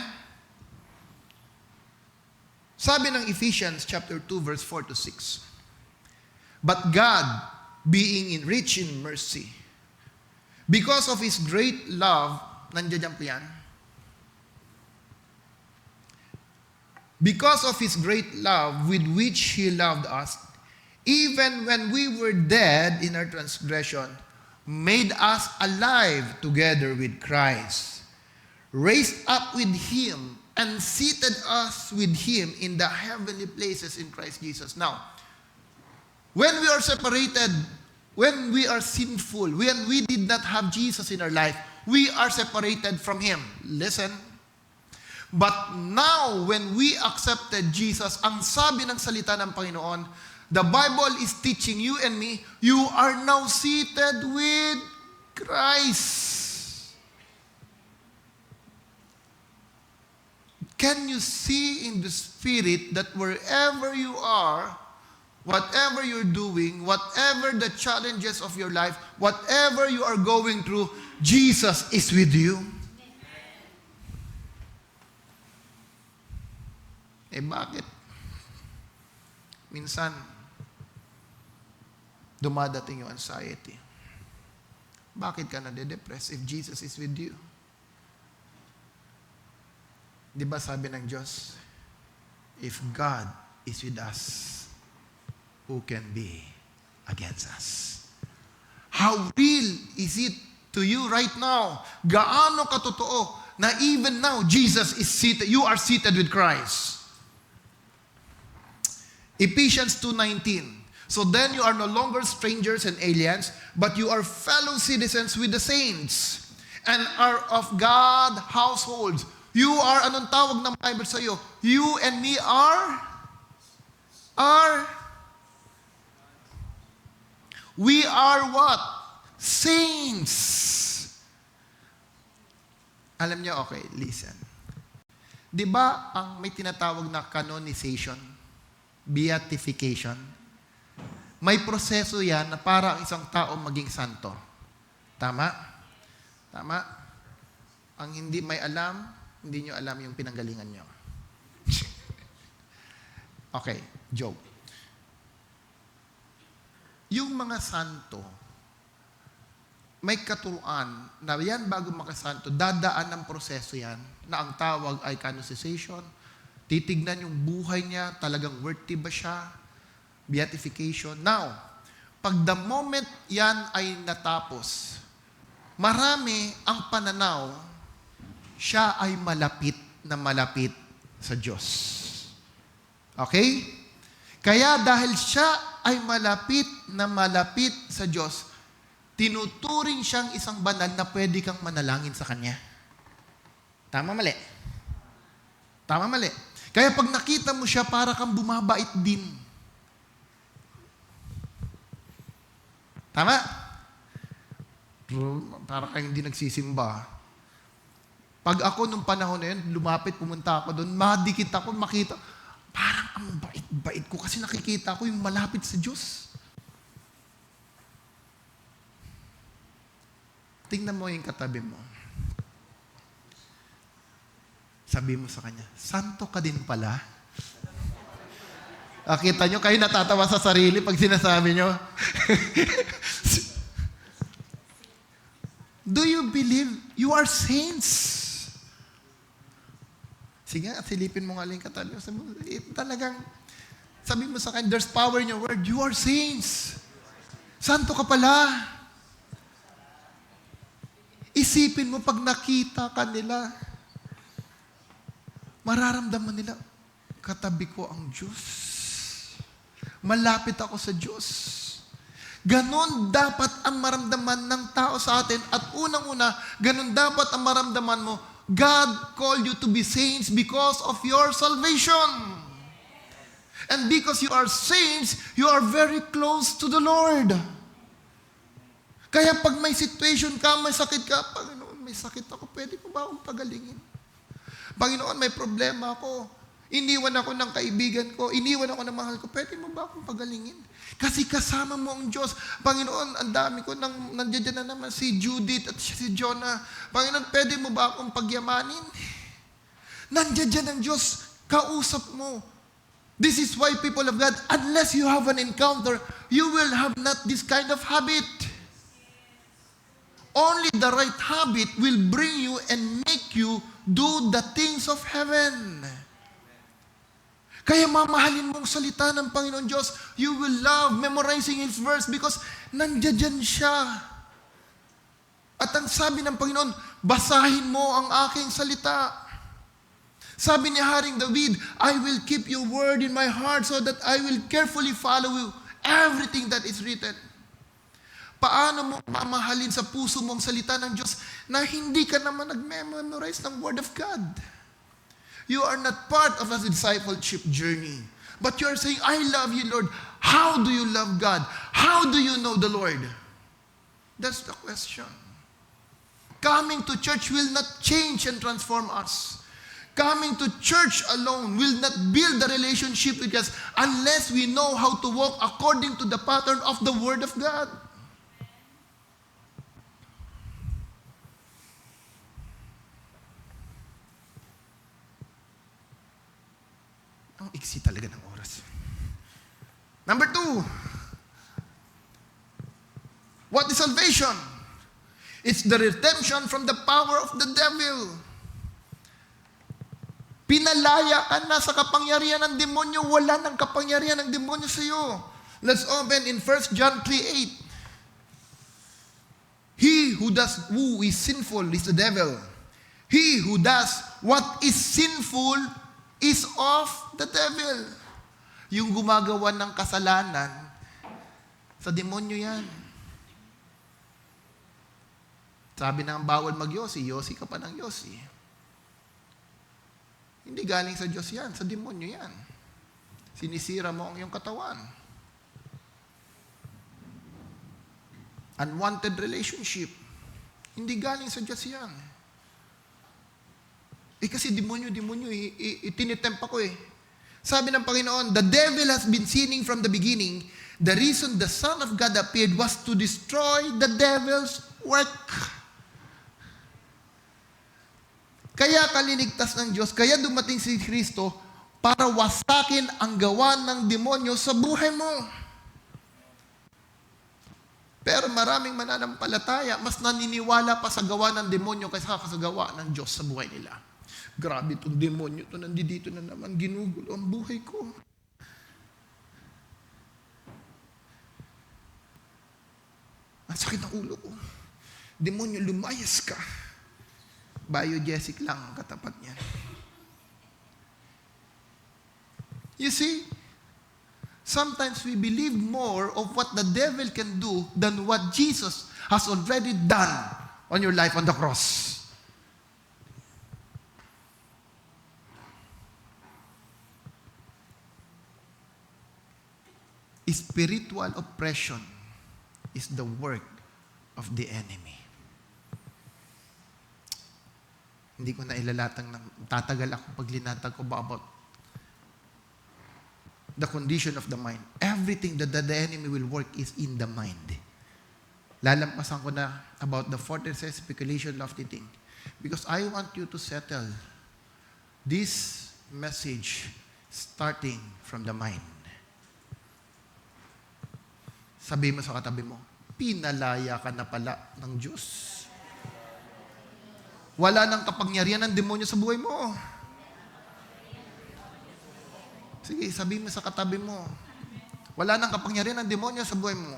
Sabi ng Ephesians chapter 2 verse 4 to 6. But God, being rich in mercy, because of His great love, nandiyan po yan, because of His great love with which He loved us, even when we were dead in our transgression, made us alive together with Christ, raised up with Him, and seated us with Him in the heavenly places in Christ Jesus. Now, when we are separated, when we are sinful, when we did not have Jesus in our life, we are separated from Him. Listen. But now, when we accepted Jesus, ang sabi ng salita ng Panginoon, the Bible is teaching you and me, you are now seated with Christ. Can you see in the Spirit that wherever you are, whatever you're doing, whatever the challenges of your life, whatever you are going through, Jesus is with you? Eh bakit? Minsan, dumadating yung anxiety. Bakit ka nade-depress if Jesus is with you? Di ba sabi ng Diyos, if God is with us, who can be against us? How real is it to you right now? Gaano katotoo na even now, Jesus is seated, you are seated with Christ. Ephesians 2:19. So then you are no longer strangers and aliens, but you are fellow citizens with the saints and are of God households. You are, anong tawag ng Bible sa iyo? You and me are we are what? Saints. Alam niyo, okay, listen. Di ba ang may tinatawag na canonization? Beatification. May proseso yan na para ang isang tao maging santo. Tama? Tama? Ang hindi may alam, hindi nyo alam yung pinanggalingan nyo. Okay, joke. Yung mga santo, may katuruan na yan bago makasanto, dadaan ng proseso yan na ang tawag ay canonization. Titignan yung buhay niya, talagang worthy ba siya? Beatification. Now, pag the moment yan ay natapos, marami ang pananaw, siya ay malapit na malapit sa Diyos. Okay? Kaya dahil siya ay malapit na malapit sa Diyos, tinuturing siyang isang banal na pwede kang manalangin sa Kanya. Tama, mali? Tama, mali? Kaya pag nakita mo siya, para kang bumabait din. Tama? Para kang hindi nagsisimba. Pag ako nung panahon na yun, lumapit, pumunta ako doon, madikit ako, makita, parang ang bait-bait ko kasi nakikita ko yung malapit sa Diyos. Tingnan mo yung katabi mo. Sabi mo sa kanya, santo ka din pala. Kita nyo, kayo natatawa sa sarili pag sinasabi nyo. Do you believe you are saints? Sige, silipin mo nga lang katabi. Talagang, sabi mo sa kanya, there's power in your word. You are saints. Santo ka pala. Isipin mo pag nakita ka nila, mararamdaman nila, katabi ko ang Diyos. Malapit ako sa Diyos. Ganon dapat ang maramdaman ng tao sa atin. At unang-una, ganon dapat ang maramdaman mo, God called you to be saints because of your salvation. And because you are saints, you are very close to the Lord. Kaya pag may situation ka, may sakit ka, Panginoon, may sakit ako, pwede mo ba akong pagalingin? Panginoon, may problema ako. Iniwan ako ng kaibigan ko. Iniwan ako ng mahal ko. Pwede mo ba akong pagalingin? Kasi kasama mo ang Diyos. Panginoon, ang dami ko nandiyan na naman si Judith at si Jonah. Panginoon, pwede mo ba akong pagyamanin? Nandiyan ang Diyos. Kausap mo. This is why people of God, unless you have an encounter, you will have not this kind of habit. Only the right habit will bring you and make you do the things of heaven. Kaya mamahalin mong salita ng Panginoon Diyos. You will love memorizing His verse because nandiyan siya. At ang sabi ng Panginoon, basahin mo ang aking salita. Sabi ni Haring David, I will keep your word in my heart so that I will carefully follow you everything that is written. Paano mo mamahalin sa puso mong salita ng Diyos na hindi ka naman nag-memorize ng Word of God? You are not part of a discipleship journey. But you are saying, I love you, Lord. How do you love God? How do you know the Lord? That's the question. Coming to church will not change and transform us. Coming to church alone will not build the relationship with us unless we know how to walk according to the pattern of the Word of God. Ang iksi talaga ng oras. Number 2. What is salvation? It's the redemption from the power of the devil. Pinalaya ka na sa kapangyarihan ng demonyo. Wala ng kapangyarihan ng demonyo sa iyo. Let's open in 1 John 3:8. He who is sinful is the devil. He who does what is sinful is of the devil. Yung gumagawa ng kasalanan, sa demonyo yan. Sabi ng bawal mag-yosi, yosi ka pa ng yosi. Hindi galing sa Diyos yan, sa demonyo yan. Sinisira mo ang iyong katawan. Unwanted relationship. Hindi galing sa Diyos yan. Kasi demonyo, itinitempt ako eh. Sabi ng Panginoon, the devil has been sinning from the beginning. The reason the Son of God appeared was to destroy the devil's work. Kaya kalinigtas ng Diyos, kaya dumating si Kristo para wasakin ang gawa ng demonyo sa buhay mo. Pero maraming mananampalataya, mas naniniwala pa sa gawa ng demonyo kaysa sa gawa ng Diyos sa buhay nila. Grabe itong demonyo ito, nandito na naman, ginugulo ang buhay ko. Ang sakit ng ulo ko. Demonyo, lumayas ka. Biogesic lang ang katapat niya. You see, sometimes we believe more of what the devil can do than what Jesus has already done on your life on the cross. Spiritual oppression is the work of the enemy. Hindi ko na ilalatang, tatagal ako pag linatag ko about the condition of the mind. Everything that the enemy will work is in the mind. Lalampasan ko na about the fortresses, speculation, lofty thing. Because I want you to settle this message starting from the mind. Sabi mo sa katabi mo, pinalaya ka na pala ng Diyos. Wala nang kapangyarihan ng demonyo sa buhay mo. Sige, sabi mo sa katabi mo, wala nang kapangyarihan ng demonyo sa buhay mo.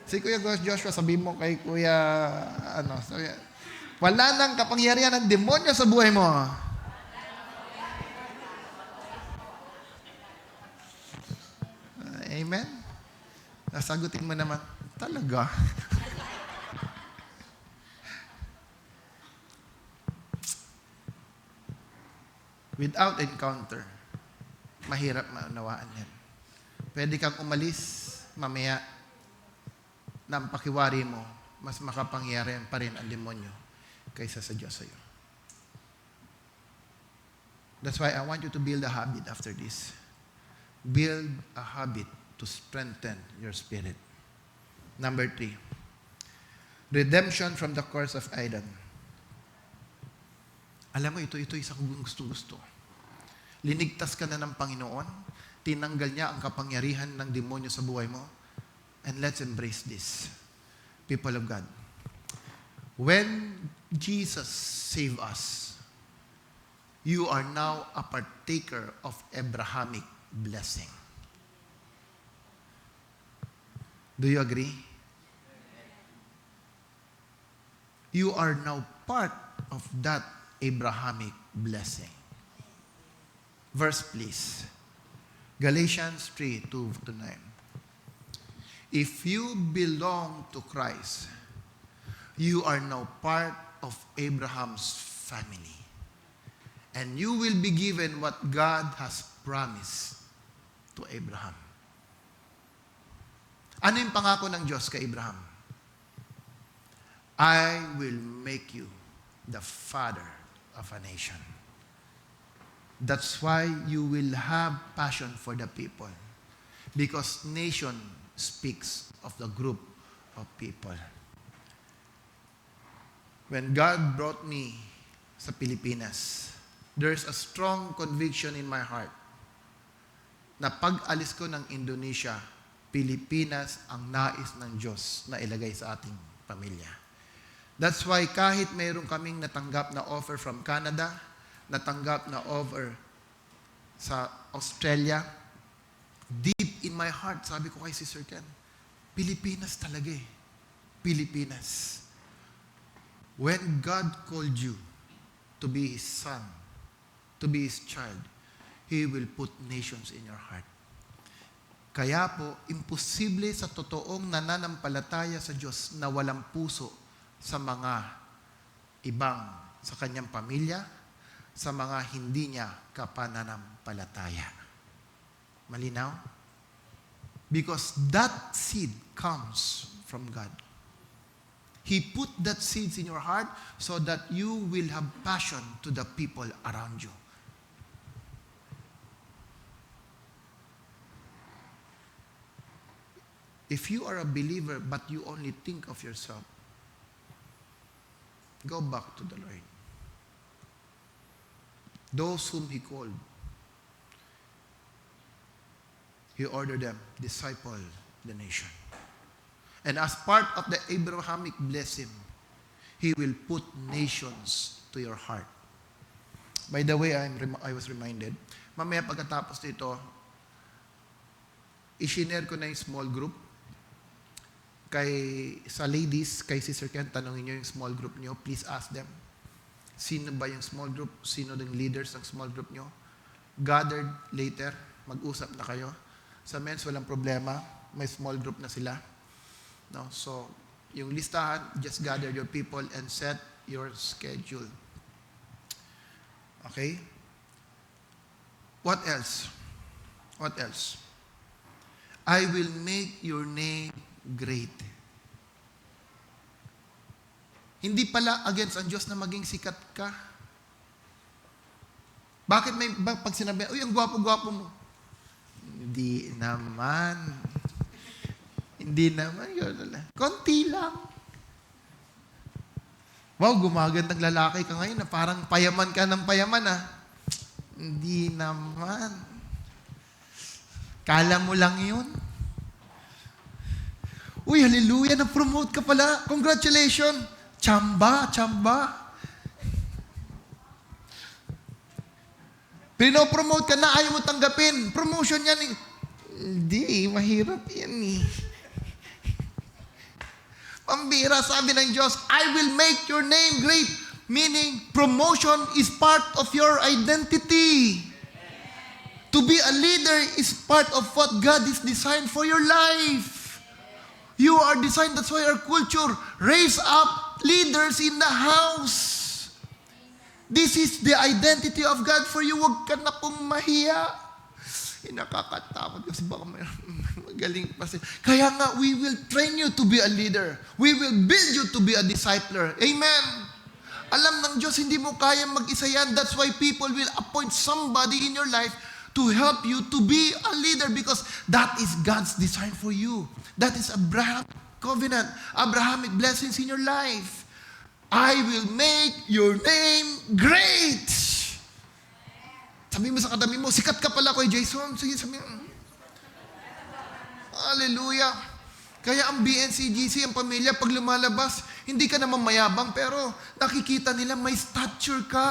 Si Kuya Joshua, sabi mo kay Kuya, wala nang kapangyarihan ng demonyo sa buhay mo. Amen? Nasagutin mo naman, talaga? Without encounter, mahirap maunawaan yan. Pwede kang umalis, mamaya, na ang pakiwari mo, mas makapangyarihan pa rin ang demonyo kaysa sa Diyos sa'yo. That's why I want you to build a habit after this. Build a habit to strengthen your spirit. Number 3, redemption from the curse of Adam. Alam mo, ito isang gusto-gusto. Linigtas ka na ng Panginoon, tinanggal niya ang kapangyarihan ng demonyo sa buhay mo, and let's embrace this. People of God, when Jesus saved us, you are now a partaker of Abrahamic blessing. Do you agree? you are now part of that Abrahamic blessing. Verse please. Galatians 3:2-9. If you belong to Christ, you are now part of Abraham's family. And you will be given what God has promised to Abraham. Ano yung pangako ng Diyos kay Abraham? I will make you the father of a nation. That's why you will have passion for the people. Because nation speaks of the group of people. When God brought me sa Pilipinas, there's a strong conviction in my heart na pag-alis ko ng Indonesia, Pilipinas ang nais ng Diyos na ilagay sa ating pamilya. That's why kahit mayroon kaming natanggap na offer from Canada, natanggap na offer sa Australia, deep in my heart, sabi ko kay Sister Ken, Pilipinas talaga eh. Pilipinas. When God called you to be His son, to be His child, He will put nations in your heart. Kaya po, imposible sa totoong nananampalataya sa Diyos na walang puso sa mga ibang, sa kanyang pamilya, sa mga hindi niya kapananampalataya. Malinaw? Because that seed comes from God. He put that seeds in your heart so that you will have passion to the people around you. If you are a believer but you only think of yourself, go back to the Lord. Those whom He called, He ordered them, disciple the nation. And as part of the Abrahamic blessing, He will put nations to your heart. By the way, I was reminded, mamaya pagkatapos nito, i-share ko na yung small group. Sa ladies, kay Sister Ken, tanongin nyo yung small group nyo. Please ask them. Sino ba yung small group? Sino yung leaders ng small group nyo? Gathered later, mag-usap na kayo. Sa men's, walang problema. May small group na sila. No? So, yung listahan, just gather your people and set your schedule. Okay? What else? What else? I will make your name great. Hindi pala against ang Diyos na maging sikat ka. Bakit pag sinabi, uy, ang gwapo-gwapo mo? Hindi naman. Hindi naman. Konti lang. Wow, gumagandang lalaki ka ngayon na parang payaman ka ng payaman ah. Hindi naman. Kala mo lang yun. Uy, hallelujah, na-promote ka pala. Congratulations. Chamba. Pinopromote ka na, ayaw mo tanggapin. Promotion yan eh. Hindi, mahirap yan eh. Pambira, sabi ng Diyos, I will make your name great. Meaning, promotion is part of your identity. To be a leader is part of what God is designed for your life. You are designed, that's why our culture, raise up leaders in the house. This is the identity of God for you. Huwag ka na pong mahiya. Nakakatakot kasi baka magaling pa siya. Kaya nga, we will train you to be a leader. We will build you to be a discipler. Amen. Alam ng Diyos, hindi mo kaya mag-isa yan. That's why people will appoint somebody in your life to help you to be a leader because that is God's design for you. That is Abrahamic covenant, Abrahamic blessings in your life. I will make your name great. Sabi mo sa katabi mo, sikat ka pala kay Jason. Sige, sabi mo. Hallelujah. Kaya ang BNCGC, ang pamilya, pag lumalabas, hindi ka naman mayabang, pero nakikita nila may stature ka.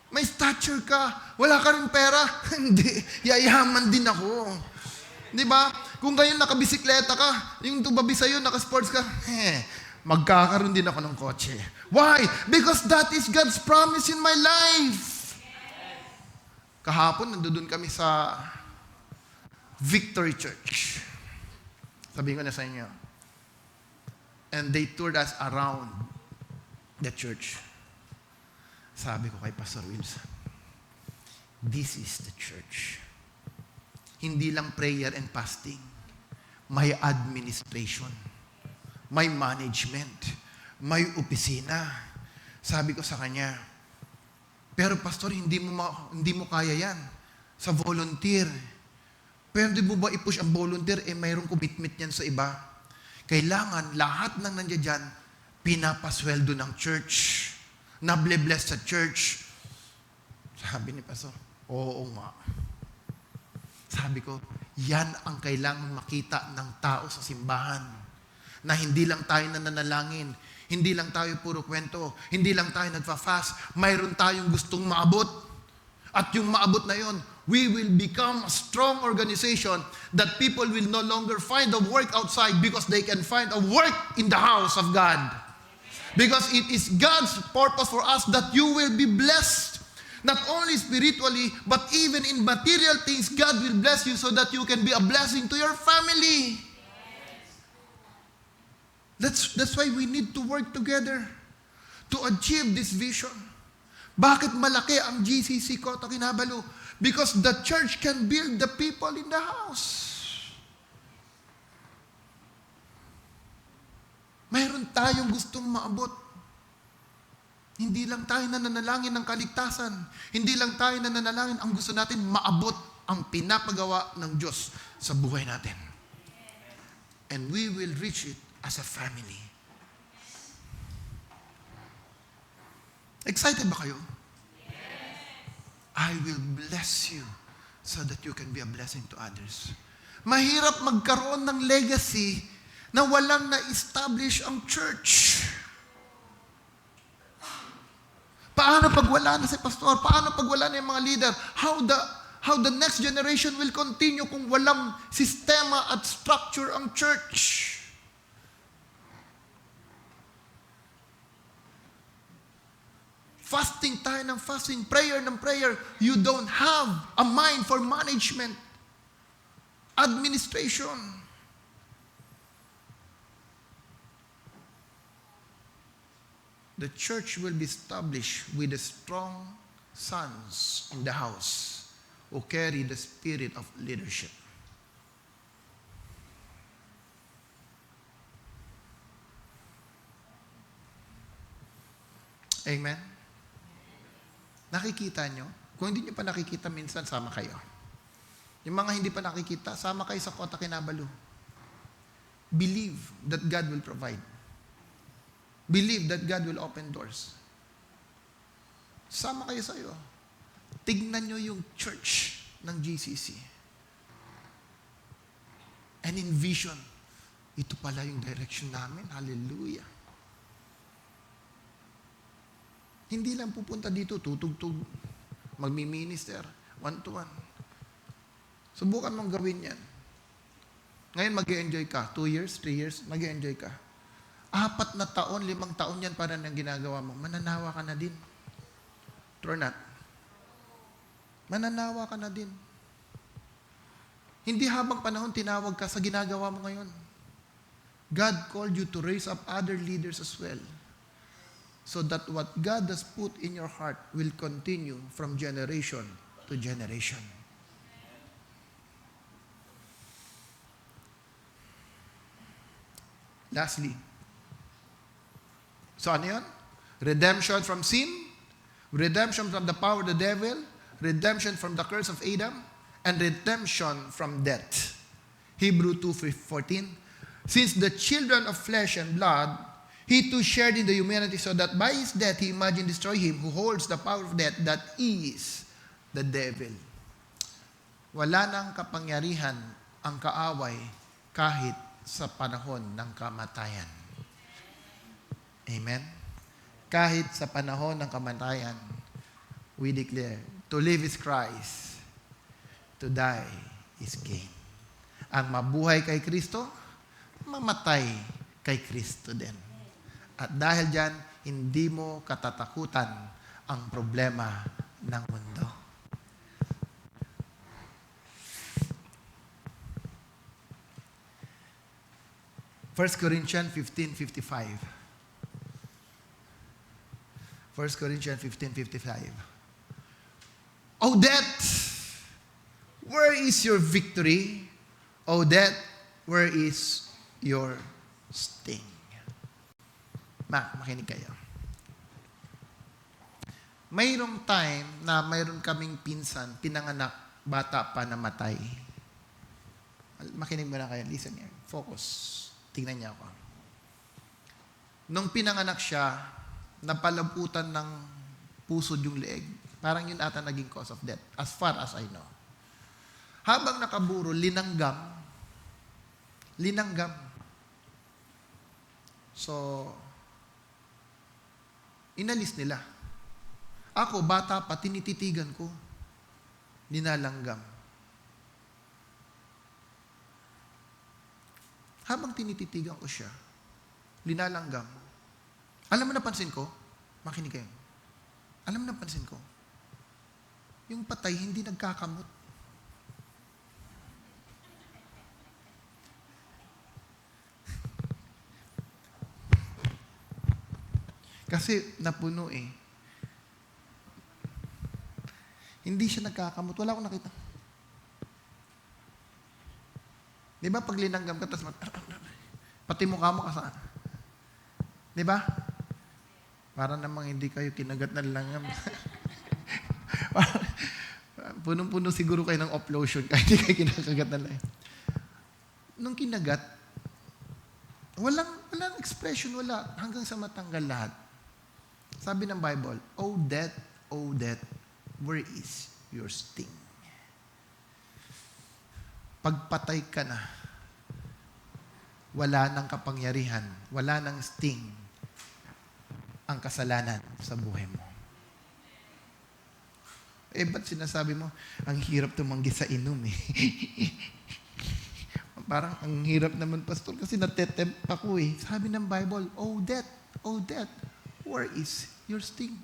May stature ka. Wala ka rin pera. Hindi. Yayaman din ako. Di ba? Kung ngayon nakabisikleta ka, yung tubabi sa'yo, nakasports ka, magkakaroon din ako ng kotse. Why? Because that is God's promise in my life. Kahapon, nandoon kami sa Victory Church. Sabihin ko na sa inyo. And they toured us around the church. Sabi ko kay Pastor Wilson, this is the church. Hindi lang prayer and fasting. May administration. May management. May opisina. Sabi ko sa kanya, pero Pastor, hindi mo kaya yan. Sa volunteer. Pwede mo ba i-push ang volunteer? Mayroong commitment yan sa iba. Kailangan lahat ng nandiyan dyan, pinapasweldo ng church. Nable-bless sa church. Sabi ni Pastor, oo nga. Sabi ko, yan ang kailangan makita ng tao sa simbahan. Na hindi lang tayo nananalangin, hindi lang tayo puro kwento, hindi lang tayo nagfa-fast, mayroon tayong gustong maabot. At yung maabot na yon, we will become a strong organization that people will no longer find a work outside because they can find a work in the house of God. Because it is God's purpose for us that you will be blessed. Not only spiritually, but even in material things, God will bless you so that you can be a blessing to your family. That's why we need to work together to achieve this vision. Bakit malaki ang GCC Kota Kinabalu? Because the church can build the people in the house. Mayroon tayong gustong maabot. Hindi lang tayo nananalangin ng kaligtasan. Hindi lang tayo nananalangin. Ang gusto natin, maabot ang pinapagawa ng Diyos sa buhay natin. And we will reach it as a family. Excited ba kayo? I will bless you so that you can be a blessing to others. Mahirap magkaroon ng legacy na walang na-establish ang church. Paano pag wala na si pastor? Paano pag wala na yung mga leader? How the next generation will continue kung walang sistema at structure ang church? Fasting tayo ng fasting, prayer ng prayer. You don't have a mind for management, administration. The church will be established with the strong sons in the house who carry the spirit of leadership. Amen? Nakikita nyo? Kung hindi nyo pa nakikita, minsan sama kayo. Yung mga hindi pa nakikita, sama kayo sa Kota Kinabalu. Believe that God will provide. Believe that God will open doors. Sama kayo sa iyo. Tignan nyo yung church ng GCC. And in vision, ito pala yung direction namin. Hallelujah. Hindi lang pupunta dito, tutugtog, magmi-minister, one-to-one. Subukan mong gawin yan. Ngayon mag-e-enjoy ka. 2 years, 3 years, mag-e-enjoy ka. 4 na taon, 5 taon yan para nang ginagawa mo. Mananawa ka na din. True or not? Mananawa ka na din. Hindi habang panahon tinawag ka sa ginagawa mo ngayon. God called you to raise up other leaders as well. So that what God has put in your heart will continue from generation to generation. Lastly, so ano yun? Redemption from sin, redemption from the power of the devil, redemption from the curse of Adam, and redemption from death. Hebrew 2:14. Since the children of flesh and blood, he too shared in the humanity so that by his death he might destroy him who holds the power of death, that is the devil. Wala nang kapangyarihan ang kaaway kahit sa panahon ng kamatayan. Amen? Kahit sa panahon ng kamatayan, we declare, to live is Christ, to die is gain. Ang mabuhay kay Kristo, mamatay kay Kristo din. At dahil dyan, hindi mo katatakutan ang problema ng mundo. First Corinthians 15:55. 1 Corinthians 15:55. O death, where is your victory? O death, where is your sting? Makinig kayo. Mayroong time na mayroon kaming pinsan, pinanganak, bata pa namatay. Makinig mo na kayo. Listen here. Focus. Tingnan niya ako. Nung pinanganak siya, napalabutan ng pusod yung leeg. Parang yun ata naging cause of death, as far as I know. Habang nakaburo, linanggam. So, inalis nila. Ako, bata pa, tinititigan ko. Linalanggam. Habang tinititigan ko siya, linalanggam. Alam mo napansin ko? Makinig kayo. Alam mo napansin ko? Yung patay, hindi nagkakamot. Kasi napuno eh. Hindi siya nagkakamot. Wala akong nakita. Di ba pag linanggam ka, tapos pati mukha mo ka saan? Di ba? Para namang hindi kayo kinagat na langgam. Punong-puno siguro kayo ng off-lotion kahit hindi kayo kinakagat na langgam. Nung kinagat, walang expression, wala. Hanggang sa matanggal lahat. Sabi ng Bible, O death, where is your sting? Pagpatay ka na, wala nang kapangyarihan, wala nang sting ang kasalanan sa buhay mo. Ba't sinasabi mo, ang hirap tumanggi sa inom eh. Parang ang hirap naman, pastor, kasi natetempt ako eh. Sabi ng Bible, O death, where is your sting?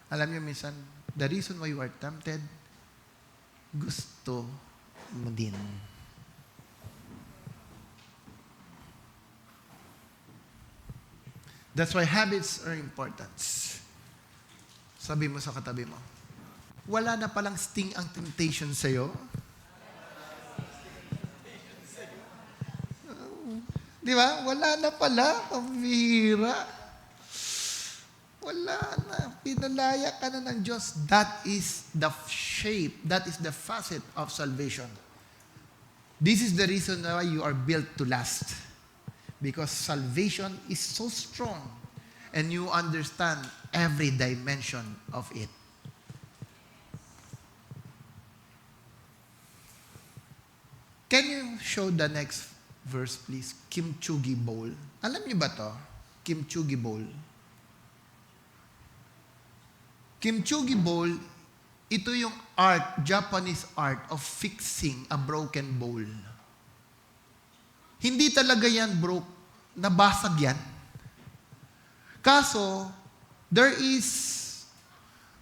Alam niyo minsan, the reason why you are tempted, gusto mo din. That's why habits are important. Sabi mo sa katabi mo, wala na palang sting ang temptation sa'yo. Di ba? Wala na pala. Pamihira. Wala na. Pinalaya ka na ng Diyos. That is the shape. That is the facet of salvation. This is the reason why you are built to last. Because salvation is so strong and you understand every dimension of it. Can you show the next verse, please? Kimchugi bowl. Alam niyo ba to? Kimchugi bowl. Kimchugi bowl, ito yung art, Japanese art of fixing a broken bowl. Hindi talaga yan broke. Nabasag yan. Kaso, there is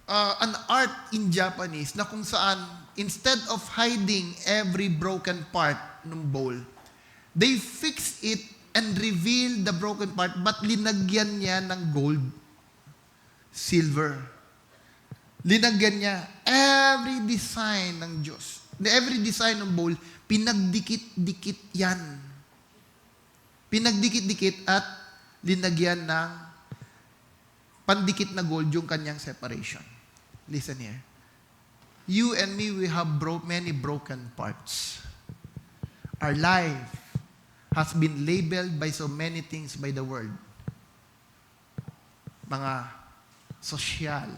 an art in Japanese na kung saan, instead of hiding every broken part ng bowl, they fix it and reveal the broken part, but linagyan niya ng gold, silver. Linagyan niya every design ng Diyos. Every design ng bowl, pinagdikit-dikit yan. Pinagdikit-dikit at linagyan ng pandikit na gold yung kanyang separation. Listen here. You and me, we have many broken parts. Our life has been labeled by so many things by the world. Mga sosyal,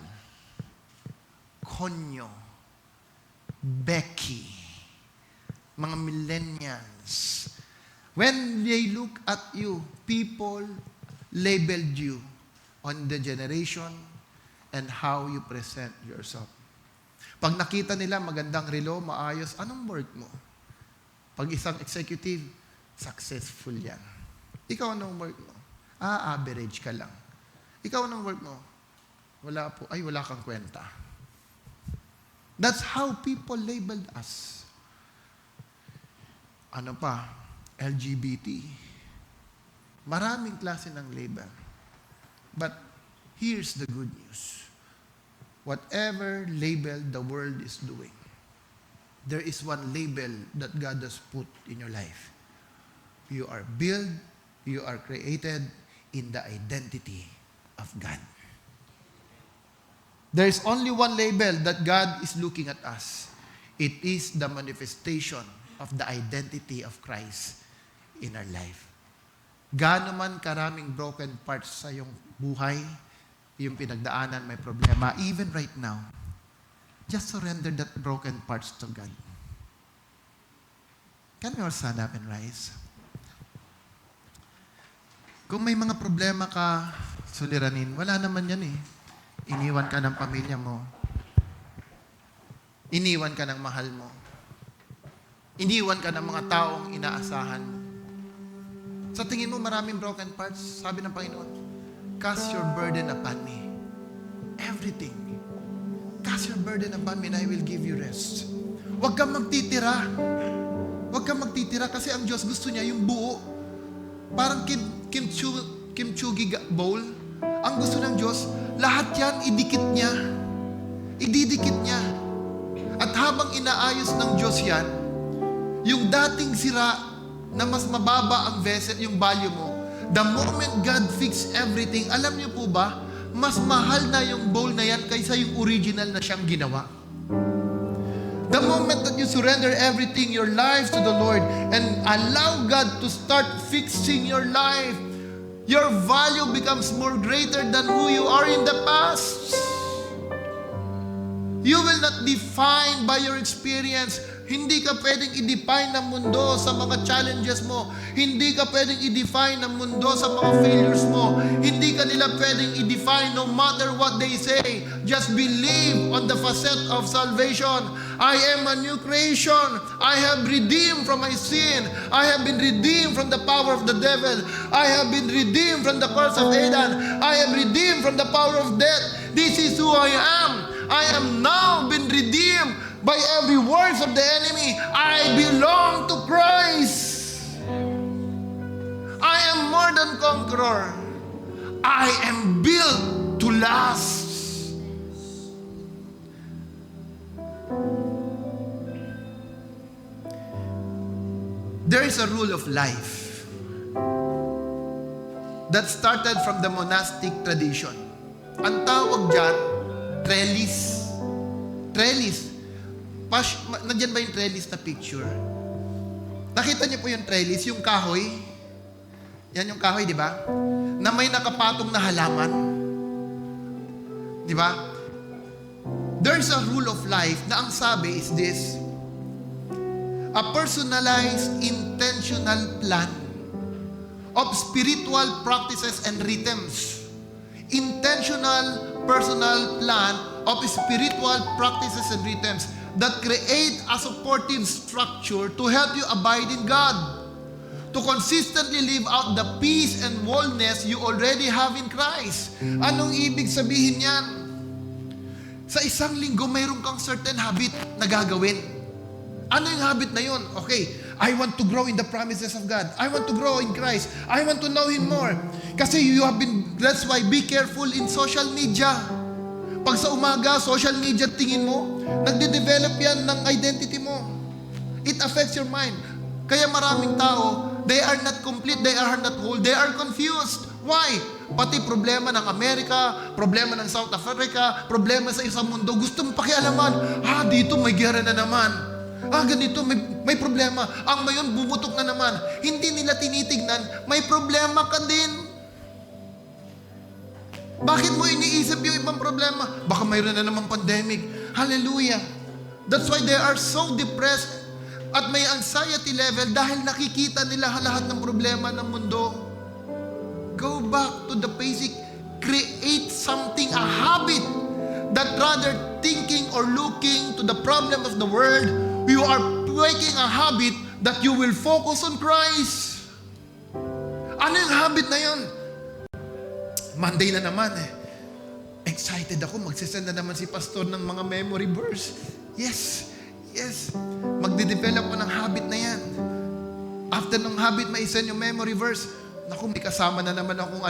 konyo, Becky, mga millennials. When they look at you, people labeled you on the generation and how you present yourself. Pag nakita nila magandang relo, maayos, anong work mo? Pag isang executive, successful yan. Ikaw anong work mo? Average ka lang. Ikaw ng work mo, wala po, ay wala kang kwenta. That's how people labeled us. Ano pa? LGBT. Maraming klase ng label. But here's the good news. Whatever label the world is doing, there is one label that God has put in your life. You are built, you are created in the identity of God. There is only one label that God is looking at us. It is the manifestation of the identity of Christ in our life. Gaano man karaming broken parts sa iyong buhay, yung pinagdaanan, may problema, even right now, just surrender that broken parts to God. Can we all stand up and rise? Kung may mga problema ka, suliranin, wala naman yan eh. Iniwan ka ng pamilya mo. Iniwan ka ng mahal mo. Iniwan ka ng mga taong inaasahan mo. Sa tingin mo maraming broken parts, sabi ng Panginoon, cast your burden upon me. Everything. Cast your burden upon me and I will give you rest. Huwag kang magtitira. Huwag kang magtitira kasi ang Diyos gusto niya yung buo. Parang kimchi bowl. Ang gusto ng Diyos, lahat yan idikit niya. Ididikit niya. At habang inaayos ng Diyos yan, yung dating sira na mas mababa ang vessel, yung value mo, the moment God fix everything, alam niyo po ba, mas mahal na yung bowl na yan kaysa yung original na siyang ginawa. The moment that you surrender everything, your life to the Lord, and allow God to start fixing your life, your value becomes more greater than who you are in the past. You will not define by your experience. Hindi ka pwedeng i-define ng mundo sa mga challenges mo. Hindi ka pwedeng i-define ng mundo sa mga failures mo. Hindi ka nila pwedeng i-define no matter what they say. Just believe on the facet of salvation. I am a new creation. I have redeemed from my sin. I have been redeemed from the power of the devil. I have been redeemed from the curse of Adam. I am redeemed from the power of death. This is who I am. I am now been redeemed by every words of the enemy. I belong to Christ. I am more than conqueror. I am built to last. There is a rule of life that started from the monastic tradition. Ang tawag dyan, trellis. Trellis. Nandiyan ba yung trellis na picture? Nakita niyo po yung trellis, yung kahoy? Yan yung kahoy, di ba? Na may nakapatong na halaman. Di ba? There's a rule of life na ang sabi is this: a personalized, intentional plan of spiritual practices and rhythms. Intentional, personal plan of spiritual practices and rhythms that create a supportive structure to help you abide in God, to consistently live out the peace and wholeness you already have in Christ. Anong ibig sabihin yan? Sa isang linggo, mayroon kang certain habit na gagawin. Ano yung habit na yun? Okay, I want to grow in the promises of God. I want to grow in Christ. I want to know Him more. Kasi that's why be careful in social media. Pag sa umaga, social media, tingin mo, nagde-develop yan ng identity mo. It affects your mind. Kaya maraming tao, they are not complete, they are not whole, they are confused. Why? Pati problema ng Amerika, problema ng South Africa, problema sa isang mundo, gusto mong pakialaman. Dito may gera na naman. Ganito, may problema. Ang mayon, bumutok na naman. Hindi nila tinitignan, may problema ka din. Bakit mo iniisip yung ibang problema? Baka mayroon na namang pandemic. Hallelujah. That's why they are so depressed at may anxiety level dahil nakikita nila lahat ng problema ng mundo. Go back to the basic. Create something, a habit, that rather thinking or looking to the problem of the world, you are making a habit that you will focus on Christ. Ano yung habit na yun? Monday na naman eh. Excited ako, magsisend na naman si pastor ng mga memory verse. Yes, yes. Magde-develop ko ng habit na yan. After ng habit, ma-send yung memory verse. Naku, may kasama na naman akong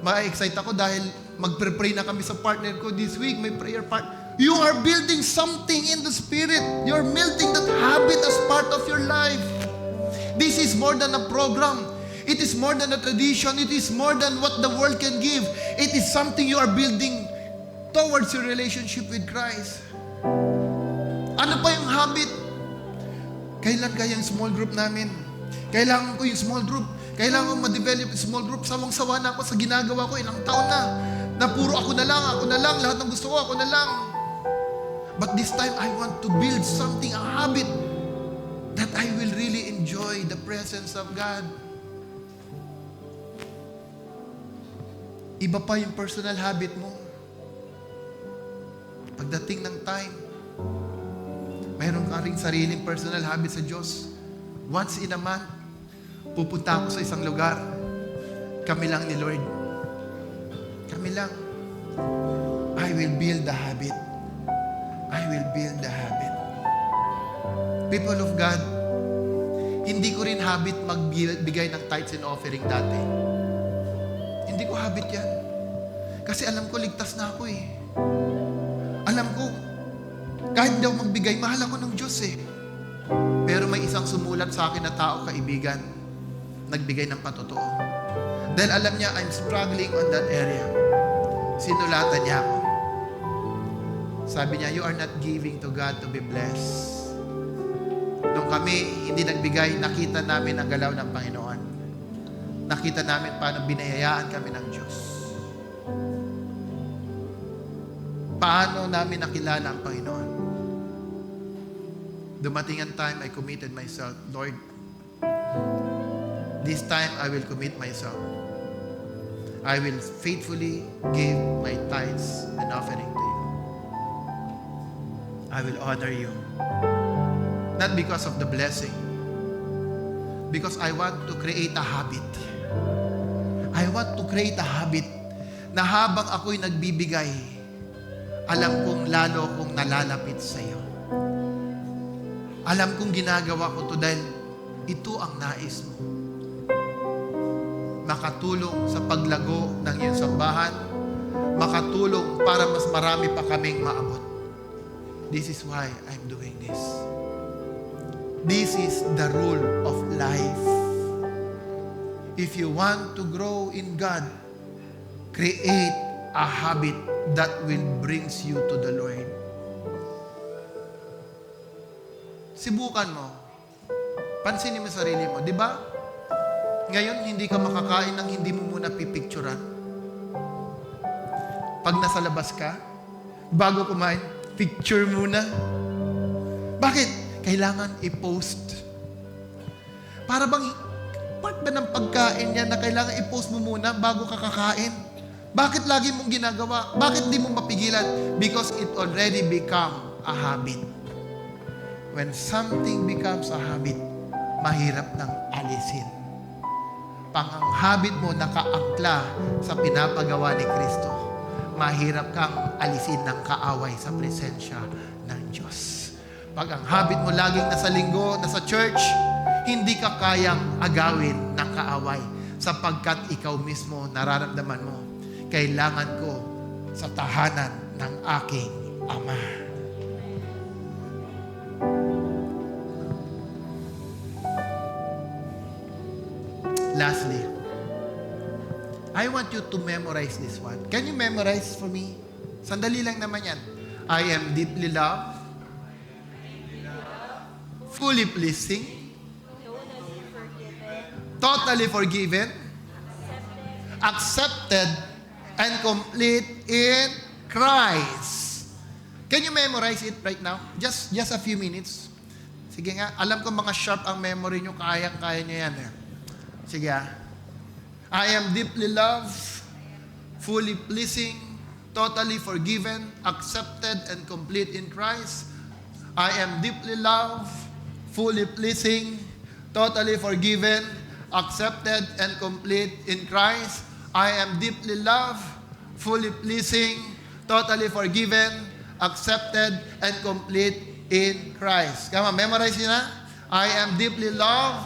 ma-excite ako dahil magpre-pray na kami sa partner ko this week. May prayer part. You are building something in the Spirit. You're building that habit as part of your life. This is more than a program. It is more than a tradition. It is more than what the world can give. It is something you are building towards your relationship with Christ. Ano pa yung habit? Kailan kaya yung small group namin? Kailangan ko yung small group. Kailangan ko ma-develop yung small group. Sawang-sawa na ako sa ginagawa ko. Ilang taon na puro ako na lang. Lahat ng gusto ko, ako na lang. But this time, I want to build something, a habit, that I will really enjoy the presence of God. Iba pa yung personal habit mo. Pagdating ng time, mayroon ka ring sariling personal habit sa Diyos. Once in a month, pupunta ako sa isang lugar. Kami lang ni Lord. Kami lang. I will build the habit. I will build the habit. People of God, hindi ko rin habit magbigay ng tithes and offering dati. Hindi ko habit yan. Kasi alam ko, ligtas na ako eh. Alam ko, kahit hindi ako magbigay, mahal ako ng Diyos eh. Pero may isang sumulat sa akin na tao, kaibigan, nagbigay ng patotoo. Dahil alam niya, I'm struggling on that area. Sinulatan niya ako. Sabi niya, you are not giving to God to be blessed. Nung kami hindi nagbigay, nakita namin ang galaw ng Panginoon. Nakita namin paano binayayaan kami ng Diyos. Paano namin nakilala ang Panginoon. Dumating ang time, I committed myself. Lord, this time I will commit myself. I will faithfully give my tithes and offering to you. I will honor you. Not because of the blessing. Because I want to create a habit. I want to create a habit na habang ako'y nagbibigay, alam kong lalo kong nalalapit sa iyo. Alam kong ginagawa ko to dahil ito ang nais mo. Makatulong sa paglago ng iyong sambahan, makatulong para mas marami pa kaming maabot. This is why I'm doing this. This is the rule of life. If you want to grow in God, create a habit that will brings you to the Lord. Sibukan mo. Pansinin mo sarili mo. Di ba? Ngayon, hindi ka makakain ng hindi mo muna pipicturan. Pag nasa labas ka, bago kumain, picture muna. Bakit? Kailangan i-post. Para bang part ba ng pagkain yan na kailangan i-post mo muna bago ka kakain? Bakit lagi mong ginagawa? Bakit di mo mapigilan? Because it already become a habit. When something becomes a habit, mahirap nang alisin. Pang ang habit mo nakaangkla sa pinapagawa ni Kristo, mahirap kang alisin ng kaaway sa presensya ng Diyos. Pag ang habit mo laging nasa linggo, nasa church, hindi ka kayang agawin ng kaaway sapagkat ikaw mismo nararamdaman mo, kailangan ko sa tahanan ng aking Ama. Lastly, I want you to memorize this one. Can you memorize for me? Sandali lang naman yan. I am deeply loved, fully pleasing, totally forgiven, accepted, and complete in Christ. Can you memorize it right now? Just a few minutes. Sige nga, alam ko mga sharp ang memory nyo, kayang-kaya nyo yan. Sige I am deeply loved, fully pleasing, totally forgiven, accepted, and complete in Christ. I am deeply loved, fully pleasing, totally forgiven, accepted, and complete in Christ. I am deeply loved, fully pleasing, totally forgiven, accepted, and complete in Christ. Come on, memorize yun na. I am deeply loved,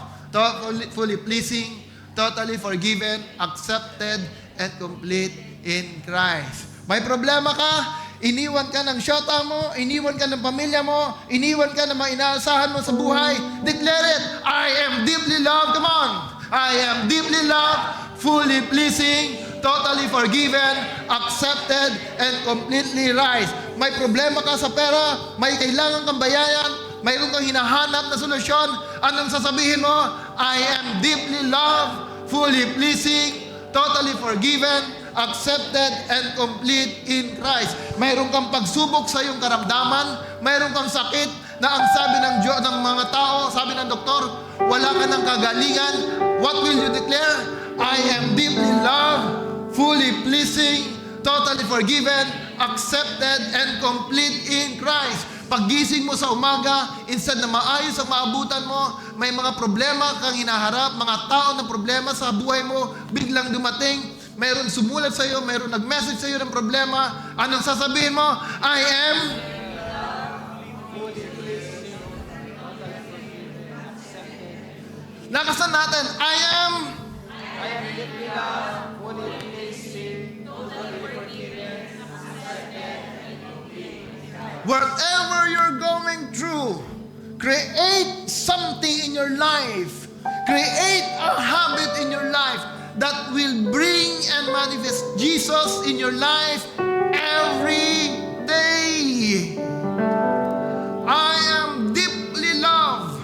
fully pleasing, totally forgiven, accepted, and complete in Christ. May problema ka, iniwan ka ng syota mo, iniwan ka ng pamilya mo, iniwan ka ng mga inaasahan mo sa buhay, declare it, I am deeply loved. Come on. I am deeply loved, fully pleasing, totally forgiven, accepted, and completely right. May problema ka sa pera, may kailangan kang bayaran, mayroon kang hinahanap na solusyon, anong sasabihin mo? I am deeply loved, fully pleasing, totally forgiven, accepted, and complete in Christ. Mayroon kang pagsubok sa iyong karamdaman, mayroon kang sakit na ang sabi ng mga tao, sabi ng doktor, wala ka ng kagalingan. What will you declare? I am deeply loved, fully pleasing, totally forgiven, accepted, and complete in Christ. Paggising mo sa umaga, instead na maayos ang maabutan mo, may mga problema kang hinaharap, mga tao na problema sa buhay mo, biglang dumating, mayroon sumulat sa iyo, mayroon nag-message sa iyo ng problema, anong sasabihin mo? I am lakasan natin, I am deeply loved, fully pleasing, totally forgiven, accepted, and complete. Whatever you're going through, create something in your life. Create a habit in your life that will bring and manifest Jesus in your life every day. I am deeply loved,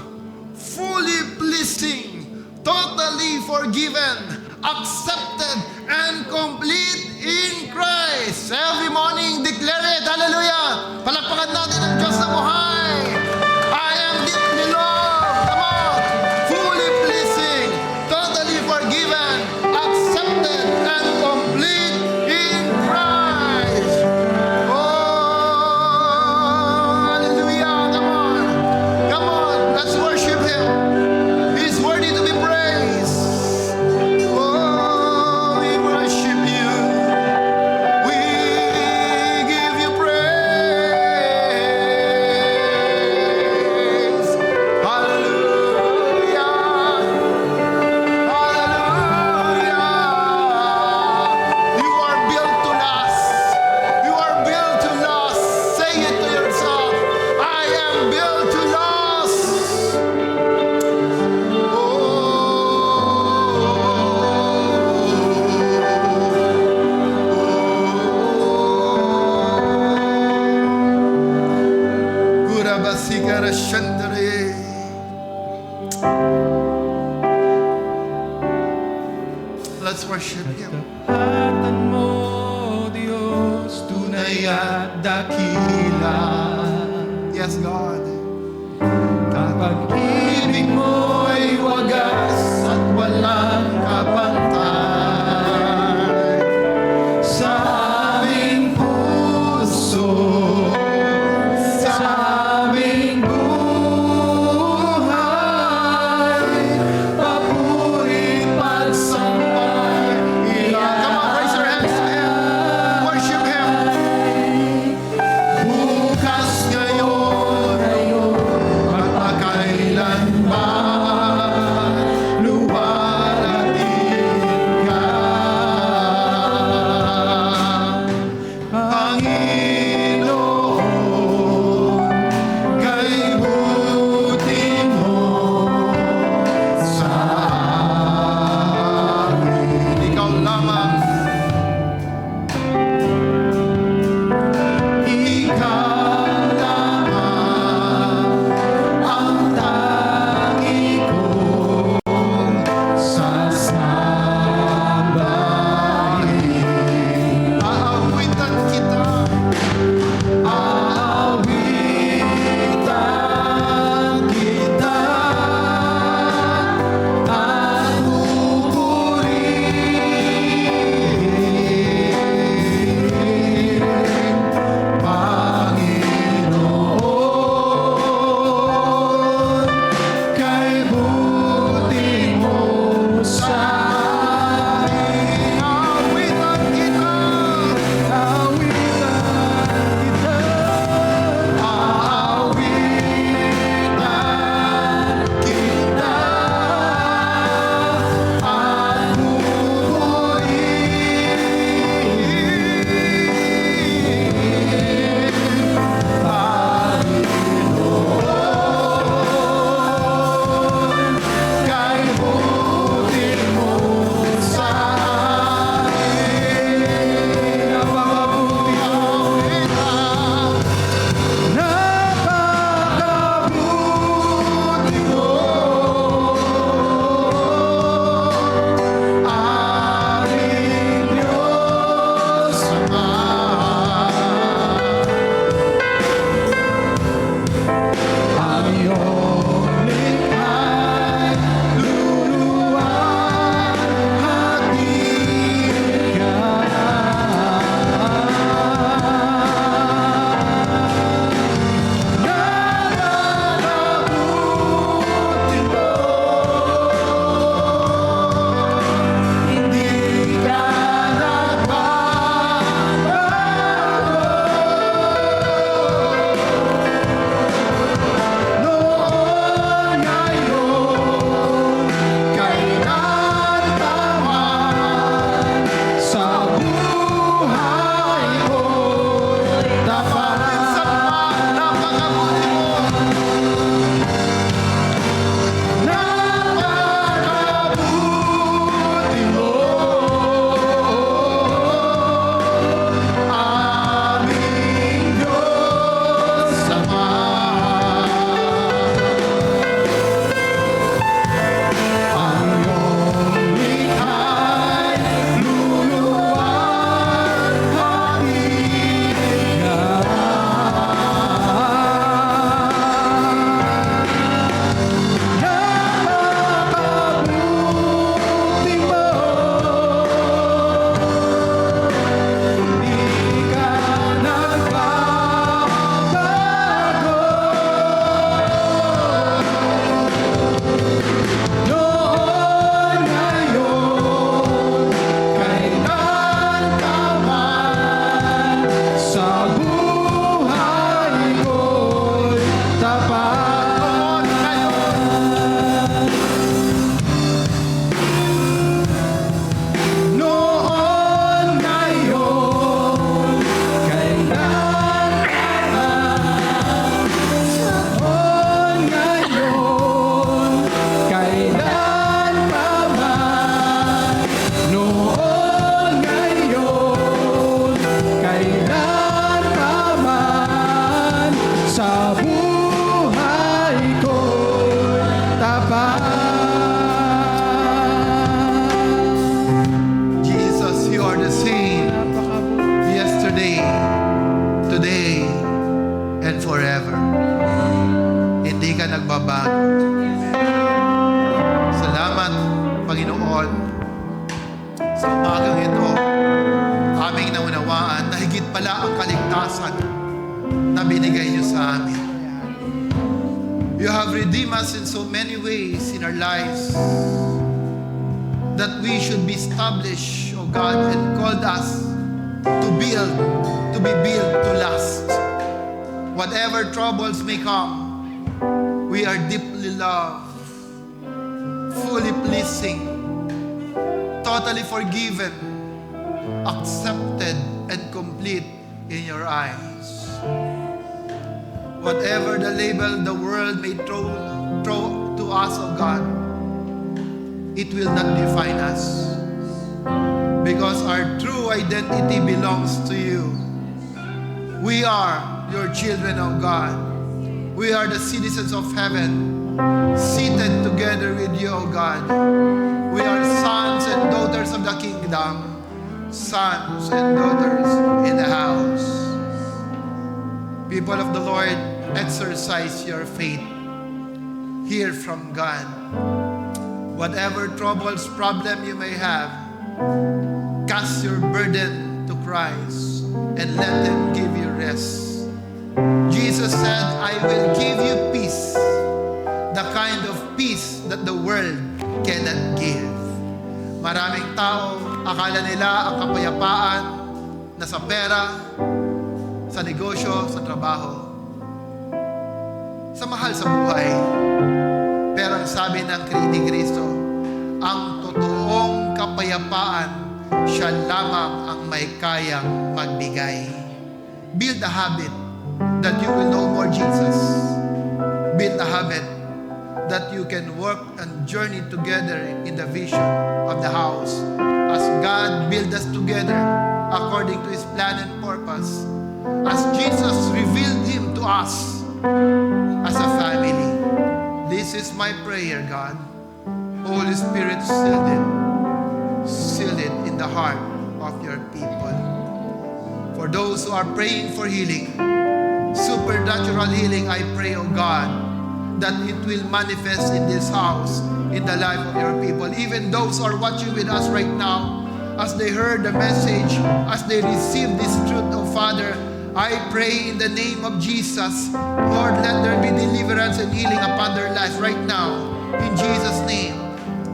fully pleasing, totally forgiven, accepted, and complete in Christ. Every morning, declare it. Hallelujah! Palakpakan natin ang Diyos na buhay. I am deeply loved. Come on. Fully pleasing, totally forgiven, accepted, and complete in Christ. Oh, hallelujah. Come on. Come on. Let's worship Him. He's worthy to be praised. Oh, we worship You. We give You praise. Hallelujah. Hallelujah. You are built to last. You are built to last. Say it to yourself. I am built to last. Gurabasikara Shandare. Let's worship Him. Kapatan mo, Diyos, tunay at dakila. Yes, God. Ang pag-ibig mo'y wagas at walang kapantay. Sa aming puso, sa aming buhay, papuri pagsambay. Come on, raise your hands to Him. Worship Him. Bukas Panginoon, sa umagang ito, aming naunawaan na higit pala ang kaligtasan na binigay niyo sa amin. You have redeemed us in so many ways in our lives that we should be established, O God, and called us to be built to last. Whatever troubles may come, we are deeply loved, fully pleasing, totally forgiven, accepted, and complete in your eyes. Whatever the label the world may throw to us, O God, it will not define us. Because our true identity belongs to you. We are your children of God. We are the citizens of heaven, seated together with you, O God. We are sons and daughters of the kingdom, sons and daughters in the house. People of the Lord, exercise your faith. Hear from God. Whatever troubles, problem you may have, cast your burden to Christ and let Him give you rest. Jesus said, I will give you peace, the kind of peace that the world cannot give. Maraming tao, akala nila ang kapayapaan na sa pera, sa negosyo, sa trabaho, sa mahal sa buhay. Pero ang sabi ni Kristo, ang totoong kapayapaan, siya lamang ang may kayang magbigay. Build a habit that you will know more Jesus. Build a habit that you can work and journey together in the vision of the house as God build us together according to His plan and purpose. As Jesus revealed Him to us as a family. This is my prayer, God. Holy Spirit, seal it in the heart of your people. For those who are praying for healing, supernatural healing, I pray, O God, that it will manifest in this house, in the life of your people. Even those who are watching with us right now, as they heard the message, as they receive this truth, O Father, I pray in the name of Jesus, Lord, let there be deliverance and healing upon their lives right now. In Jesus' name,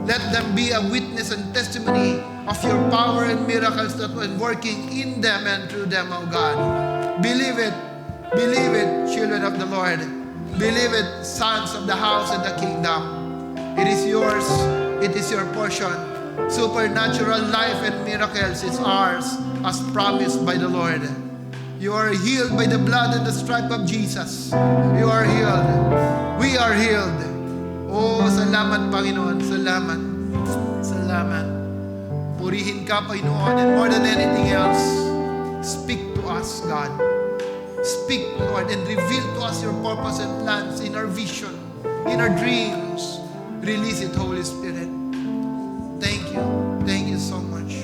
let them be a witness and testimony of your power and miracles that are working in them and through them, O God. Believe it, children of the Lord. Believe it, sons of the house and the kingdom. It is yours, it is your portion. Supernatural life and miracles is ours as promised by the Lord. You are healed by the blood and the stripe of Jesus. You are healed. We are healed. Oh, salamat Panginoon. Salamat. Salamat. Purihin ka, Panginoon. And more than anything else, speak to us, God. Speak, Lord, and reveal to us your purpose and plans in our vision, in our dreams. Release it, Holy Spirit. Thank you. Thank you so much.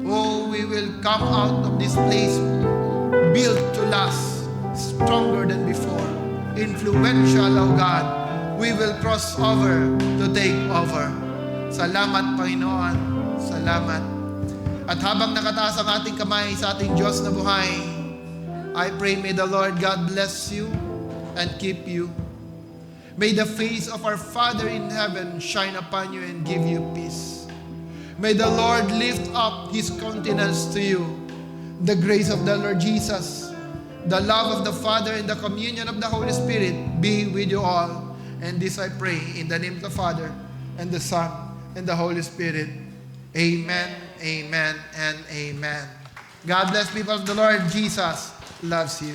Oh, we will come out of this place built to last, stronger than before, influential, O God. We will cross over to take over. Salamat, Panginoon. Salamat. At habang nakataas ang ating kamay sa ating Diyos na buhay, I pray may the Lord God bless you and keep you. May the face of our Father in heaven shine upon you and give you peace. May the Lord lift up His countenance to you. The grace of the Lord Jesus, the love of the Father, and the communion of the Holy Spirit be with you all. And this I pray in the name of the Father, and the Son, and the Holy Spirit. Amen, amen, and amen. God bless, people of the Lord. Jesus loves you.